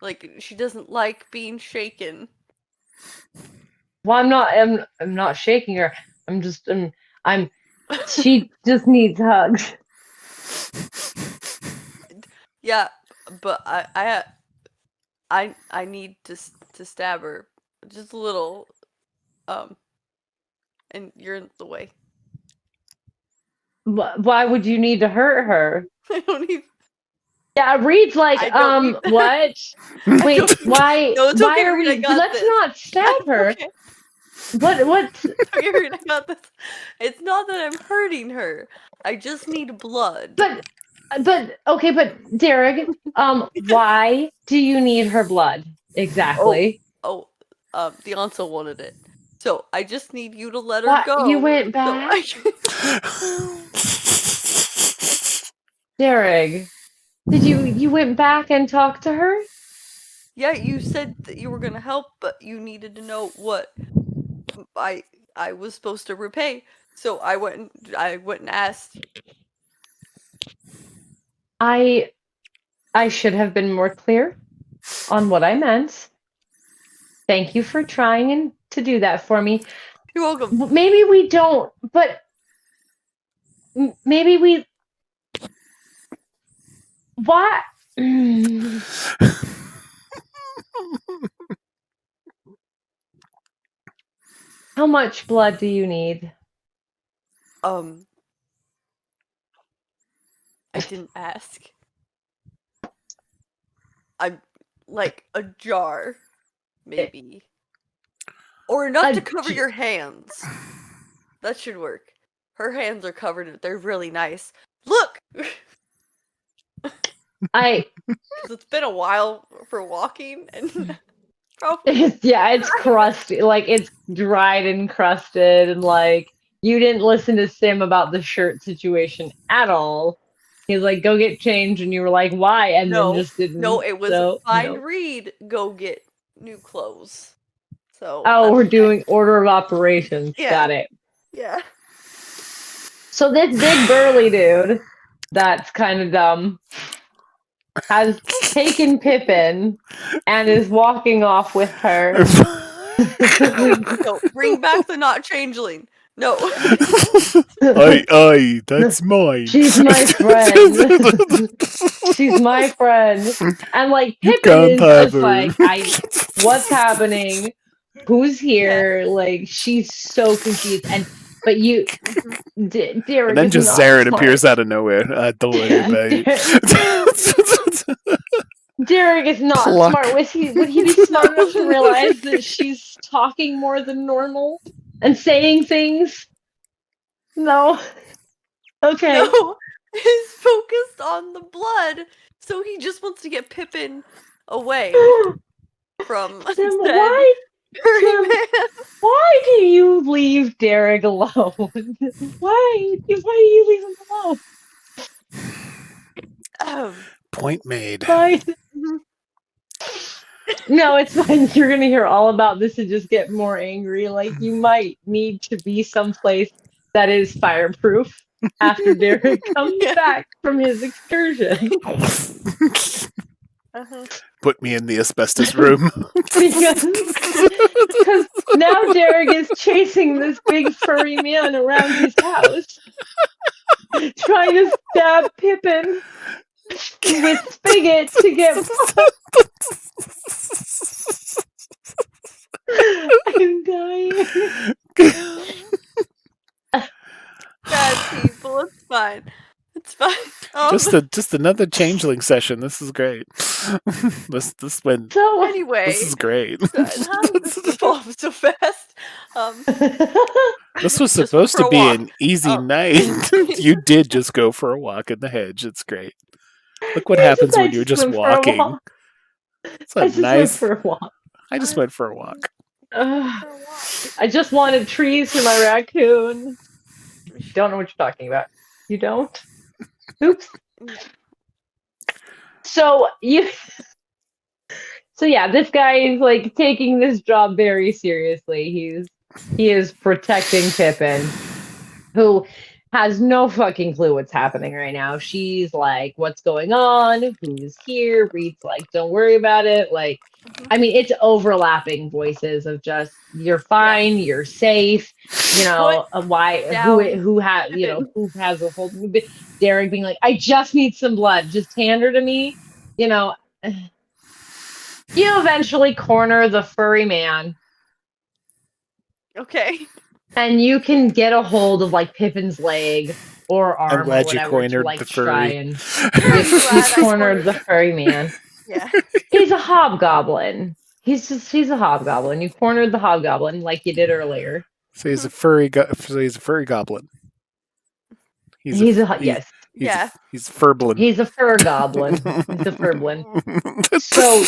Like, she doesn't like being shaken. well, I'm not shaking her. I'm she just needs hugs. Yeah, but I need to stab her just a little, and you're in the way. Why would you need to hurt her? I don't need. Yeah, Reed's like, what? Wait, why? No, it's why okay, are Reed, we? I got Let's this. not stab her. Okay. What? Okay, Reed, I got this. It's not that I'm hurting her. I just need blood. But okay, but Dearg, why do you need her blood exactly? Oh, the Ansil wanted it. So I just need you to let her go. You went back? Dearg, did you went back and talked to her? Yeah, you said that you were gonna help, but you needed to know what I was supposed to repay. So I went and asked. I should have been more clear on what I meant. Thank you for trying to do that for me. You're welcome. Maybe we don't, but maybe we. What? How much blood do you need? I didn't ask. I'm like a jar, maybe. Or enough to cover your hands. That should work. Her hands are covered. They're really nice. Look! Because it's been a while for walking, and probably. It's crusty. Like, it's dried and crusted, and like, you didn't listen to Sim about the shirt situation at all. He's like, go get changed, and you were like, why? And then just didn't. No, it was Reed, go get new clothes. So we're doing order of operations. Yeah. Got it. Yeah. So this big burly dude, that's kind of dumb, has taken Pippin and is walking off with her. No, bring back the not changeling. No. Aye, that's mine. She's my friend. She's my friend. And like Pippin is just like, what's happening? Who's here? Yeah. Like, she's so confused. But you, Dearg, and then just Zarin appears out of nowhere. Don't worry, babe. Dearg is not smart. Would he be smart enough to realize that she's talking more than normal and saying things? No. Okay. No, he's focused on the blood, so he just wants to get Pippin away from Sim, why do you leave Dearg alone? Why do you leave him alone? Point made. Fine. No, it's fine. You're gonna hear all about this and just get more angry. Like, you might need to be someplace that is fireproof after Dearg comes back from his excursion. Put me in the asbestos room. because now Dearg is chasing this big furry man around his house, trying to stab Pippin with spigots to get. I'm dying. Bad people, it's fine. It's fine. Oh, Just another changeling session. This is great. this went. So Anyway, This is great. how did this evolve so fast? This was Just supposed for to a be walk. an easy night. You did just go for a walk in the hedge. It's great. Look what happens when you're just went for a walking. walk. It's I a just went nice. for a walk. I just went for a walk. I just wanted trees for my raccoon. Don't know what you're talking about. You don't? Oops. So yeah, this guy is like taking this job very seriously. He is protecting Pippin, who has no fucking clue what's happening right now. She's like, what's going on? Who's here? Reed's like, don't worry about it. Like, I mean, it's overlapping voices of just, you're fine, you're safe, you know, who has a hold. Dearg being like, I just need some blood. Just hand her to me. You know, you eventually corner the furry man. Okay. And you can get a hold of like Pippin's leg or arm I'm glad or you whatever cornered to like the try furry. and I'm you glad I cornered the furry man. Yeah. He's a hobgoblin. He's a hobgoblin. You cornered the hobgoblin like you did earlier. So he's a furry. So he's a furry goblin. Yes. He's furblin. He's a fur goblin. He's a furblin. So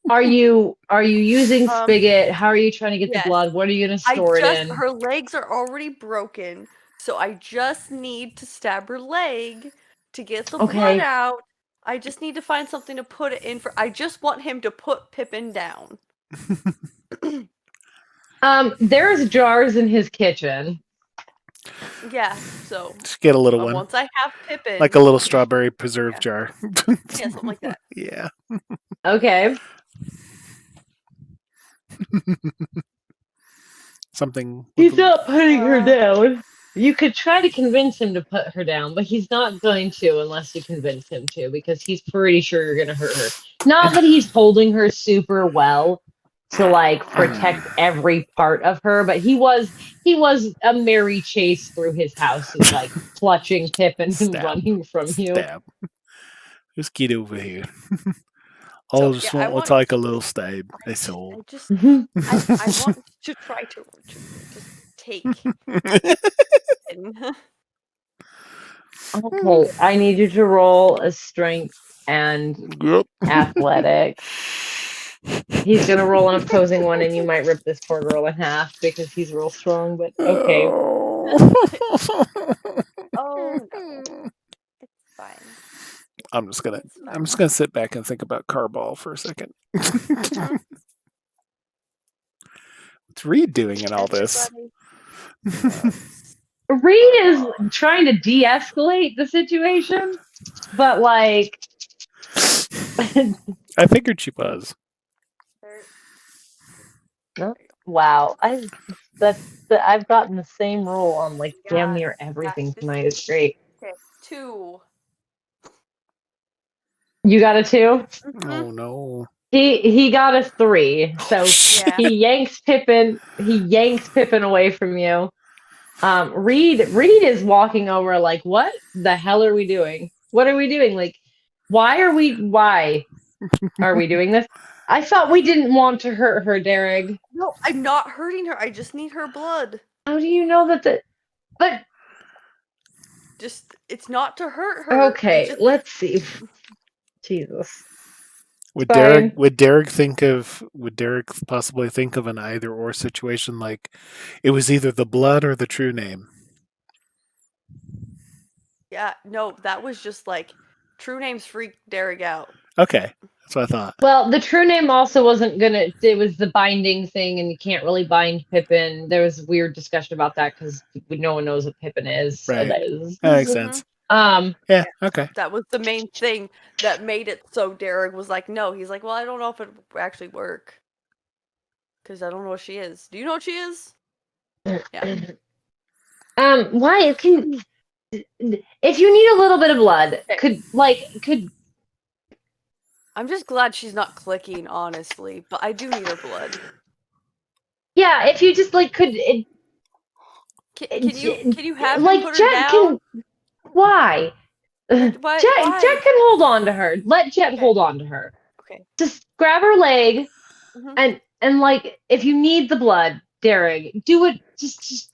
are you using spigot? How are you trying to get the blood? What are you gonna store it in? Her legs are already broken, so I just need to stab her leg to get the blood out. I just need to find something to put it in for. I just want him to put Pippin down. There's jars in his kitchen. Yeah, so just get a little one. Once I have Pippin, like a little strawberry preserve jar. Yeah, something like that. Yeah. Okay. Something. He's not putting her down. You could try to convince him to put her down, but he's not going to unless you convince him to, because he's pretty sure you're going to hurt her. Not that he's holding her super well to like protect every part of her, but he was a merry chase through his house of like clutching Pippin and running from you. Stab. Just get over here. Just want to take a little stab. That's all. I want to try to just take. Okay, I need you to roll a strength and athletics. He's gonna roll an opposing one, and you might rip this poor girl in half because he's real strong. But okay. Oh, no. It's fine. I'm just gonna sit back and think about Carball for a second. What's Reed doing in all this? Reed is trying to de-escalate the situation, but like, I figured she was. Wow, I've gotten the same roll on like damn near everything tonight. It's great. Okay, 2. You got a 2? Oh no. He got a 3. So he yanks Pippin away from you. Reed is walking over like, what the hell are we doing? What are we doing? Like, why are we doing this? I thought we didn't want to hurt her, Dearg. No, I'm not hurting her. I just need her blood. How do you know that but just it's not to hurt her. Okay, let's see. Jesus. Would Dearg possibly think of an either or situation, like it was either the blood or the true name? Yeah, no, that was just like true names freak Dearg out. Okay, that's what I thought. Well, the true name also wasn't it was the binding thing, and you can't really bind Pippin. There was weird discussion about that because no one knows what Pippin is. Right. So that makes sense. Yeah, okay. That was the main thing that made it so Dearg was like, no. He's like, well, I don't know if it would actually work. Because I don't know what she is. Do you know what she is? Yeah. Why can if you need a little bit of blood, could I'm just glad she's not clicking, honestly, but I do need her blood. Yeah, if you just like could can you have like him put Jet her down? why? Why? Jet can hold on to her. Let Jet hold on to her. Okay. Just grab her leg, Mhm. and like if you need the blood, Dearg, do it. Just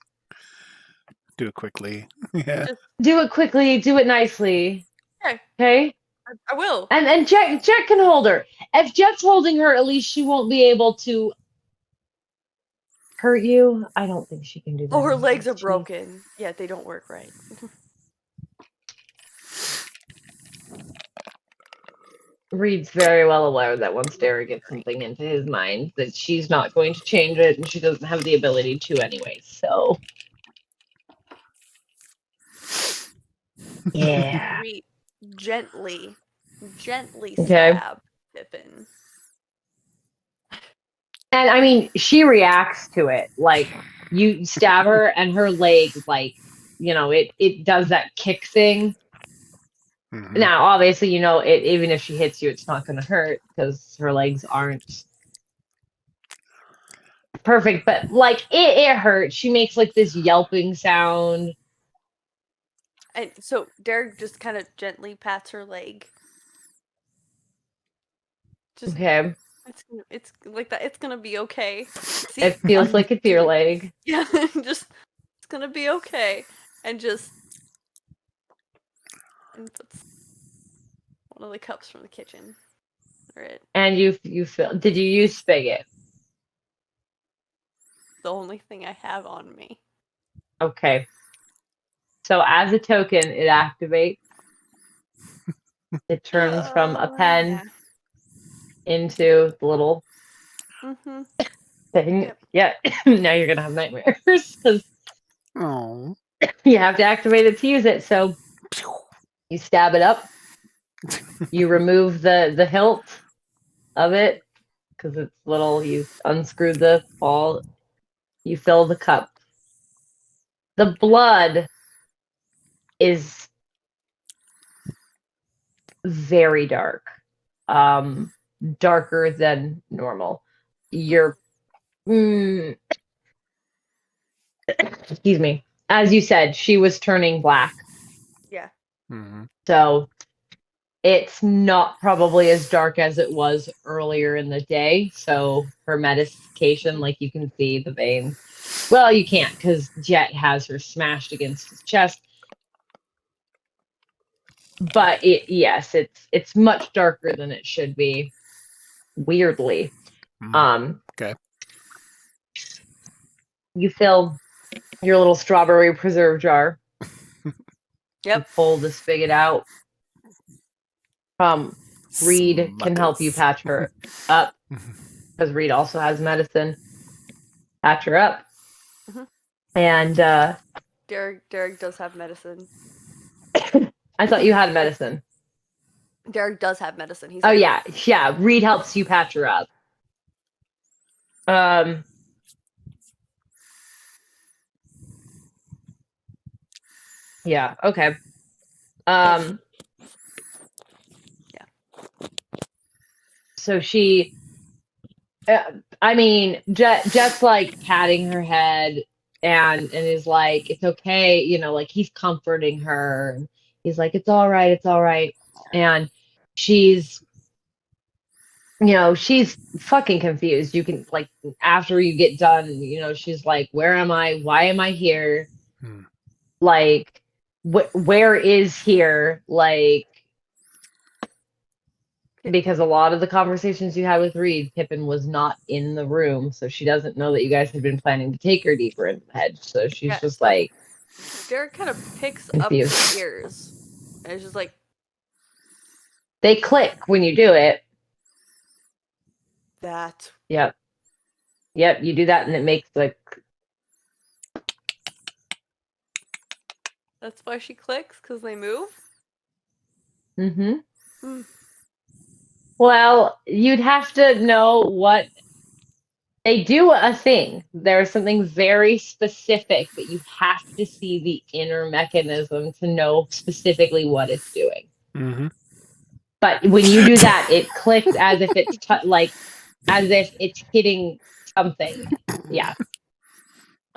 Do it quickly. Yeah. do it quickly. Do it nicely. Okay. Okay. I will. And Jet can hold her. If Jet's holding her, at least she won't be able to hurt you. I don't think she can do that. Oh, her legs are broken. Yeah, they don't work right. Reed's very well aware that once Dearg gets something into his mind, that she's not going to change it, and she doesn't have the ability to anyway. So, yeah. Reed, gently Okay. stab Pippin. And I mean, she reacts to it. Like you stab her, and her leg, like it does that kick thing. Mhm. Now, obviously, it. Even if she hits you, it's not going to hurt because her legs aren't perfect. But like it hurts. She makes like this yelping sound. And so Dearg just kind of gently pats her leg. Just Okay. it's like that. It's gonna be okay. See, It feels like it's your leg. Yeah, just it's gonna be okay, and puts one of the cups from the kitchen. And you feel? Did you use spigot? The only thing I have on me. Okay. So as a token, it activates. It turns from a pen into the little thing. Yep. Yeah. Now you're gonna have nightmares because Oh. you have to activate it to use it. So you stab it up. You remove the hilt of it because it's little. You unscrew the ball. You fill the cup. The blood is very dark, darker than normal. Excuse me. As you said, she was turning black. Yeah. Mm-hmm. So it's not probably as dark as it was earlier in the day. So her medication, like you can see the veins. Well, you can't because Jet has her smashed against his chest. But it's much darker than it should be. Weirdly. Okay. You fill your little strawberry preserve jar. Yep. You pull the spigot out. Reed can help you patch her up because Reed also has medicine. Patch her up. And Dearg does have medicine. I thought you had medicine. Dearg does have medicine. He's yeah. Reed helps you patch her up. Yeah. Okay. Yeah. So she. I mean, Jet's like patting her head and is like, it's okay, like he's comforting her. He's like, it's all right, and she's fucking confused. You can like after you get done, she's like, where am I? Why am I here? Like, where is here? Like, because a lot of the conversations you had with Reed, Pippin was not in the room, so she doesn't know that you guys had been planning to take her deeper into the hedge. So she's just like, Dearg kind of picks confused. up the ears, and it's just like they click when you do it. That. Yep. You do that, and it makes like. That's why she clicks, because they move? Mm-hmm. Well, you'd have to know what. They do a thing. There's something very specific that you have to see the inner mechanism to know specifically what it's doing. Mm-hmm. But when you do that, it clicks as if it's as if it's hitting something. Yeah.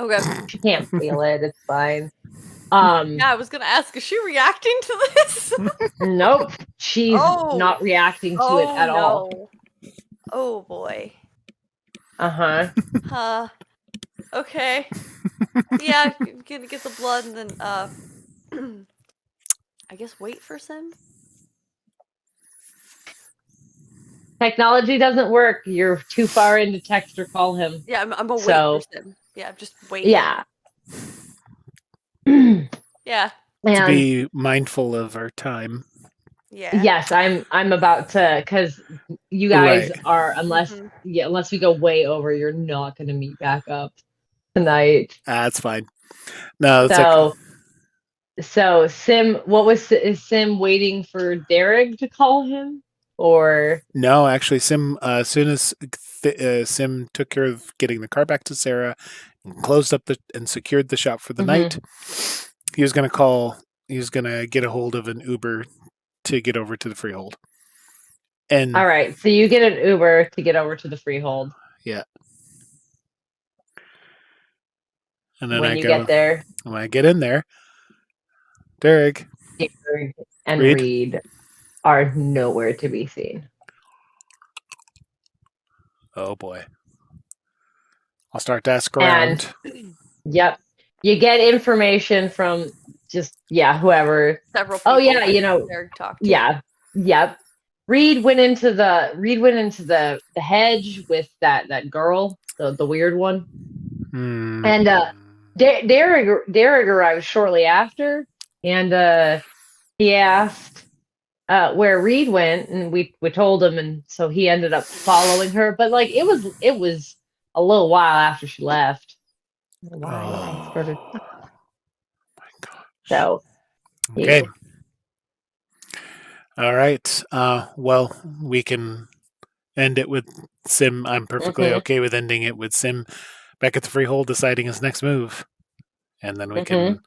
Okay. You can't feel it. It's fine. Yeah, I was gonna ask, is she reacting to this? Nope. She's Oh. not reacting to it at all. Oh boy. Uh-huh. Okay. Yeah, I'm gonna get the blood and then I guess wait for Sim. Technology doesn't work. You're too far into text or call him. Yeah, I'm gonna wait So, for Sim. Yeah, I'm just waiting. yeah. Yeah. To And be mindful of our time. Yeah. yes, I'm about to, because you guys Right. are, unless we go way over, you're not going to meet back up tonight. That's fine. No, it's So Sim, is Sim waiting for Dearg to call him, or no. Actually, Sim. As soon as Sim took care of getting the car back to Sarah, and closed up and secured the shop for the night, he was going to call. He was going to get a hold of an Uber to get over to the Freehold. And all right, so you get an Uber to get over to the Freehold. Yeah. And then When I you go, get there, when I get in there, Dearg Dearg and Reed? Reed are nowhere to be seen. Oh boy. I'll start to ask around. Yep. You get information from just whoever. Several people. Oh yeah, Dearg talked to. Yeah. Yep. Reed went into the hedge with that girl, the weird one. And Dearg arrived shortly after, and he asked where Reed went, and we told him, and so he ended up following her. But like it was a little while after she left. Why I started. Oh my gosh. So okay. All right. Well, we can end it with Sim. I'm perfectly okay with ending it with Sim back at the Freehold deciding his next move. And then we can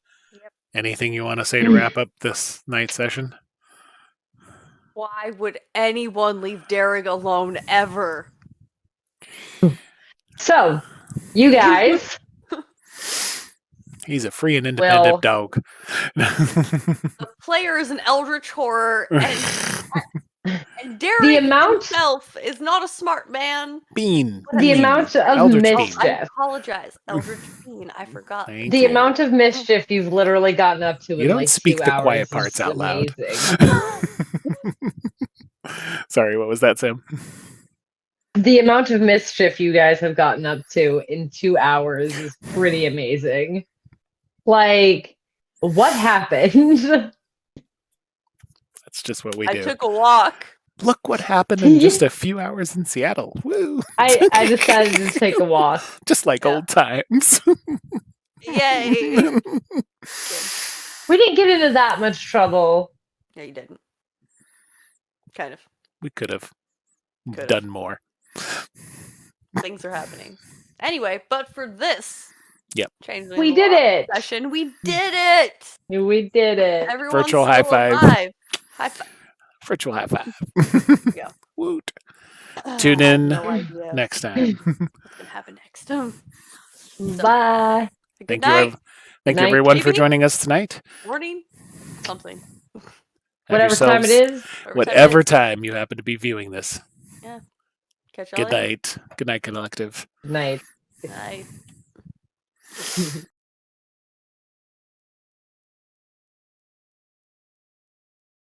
anything you want to say to wrap up this night session? Why would anyone leave Dearg alone ever? So, you guys. He's a free and independent dog. The player is an eldritch horror, and Dearg himself is not a smart man. Bean. The amount of Eldritch mischief. I apologize, Eldritch Bean. I forgot. The amount of mischief you've literally gotten up to in don't like speak 2 the hours quiet parts is out loud. amazing. Sorry, what was that, Sam? The amount of mischief you guys have gotten up to in 2 hours is pretty amazing. Like, what happened? That's just what we do. I took a walk. Look what happened in just a few hours in Seattle. Woo! I decided to take a walk. Just like old times. Yay! We didn't get into that much trouble. Yeah, you didn't. Kind of. We could have done more. Things are happening. Anyway, but for this Changeling we did it session, we did it. We did it. Everyone's virtual still high five. Alive. High five. Virtual high five. Yeah. Woot. Tune in next time. What's gonna happen next? Bye. Good night. Thank you everyone for joining us tonight. Morning. Something. Whatever time it is. Whatever time you happen to be viewing this. Yeah. Catch y'all later. Good night. Good night, Collective. Night. Night.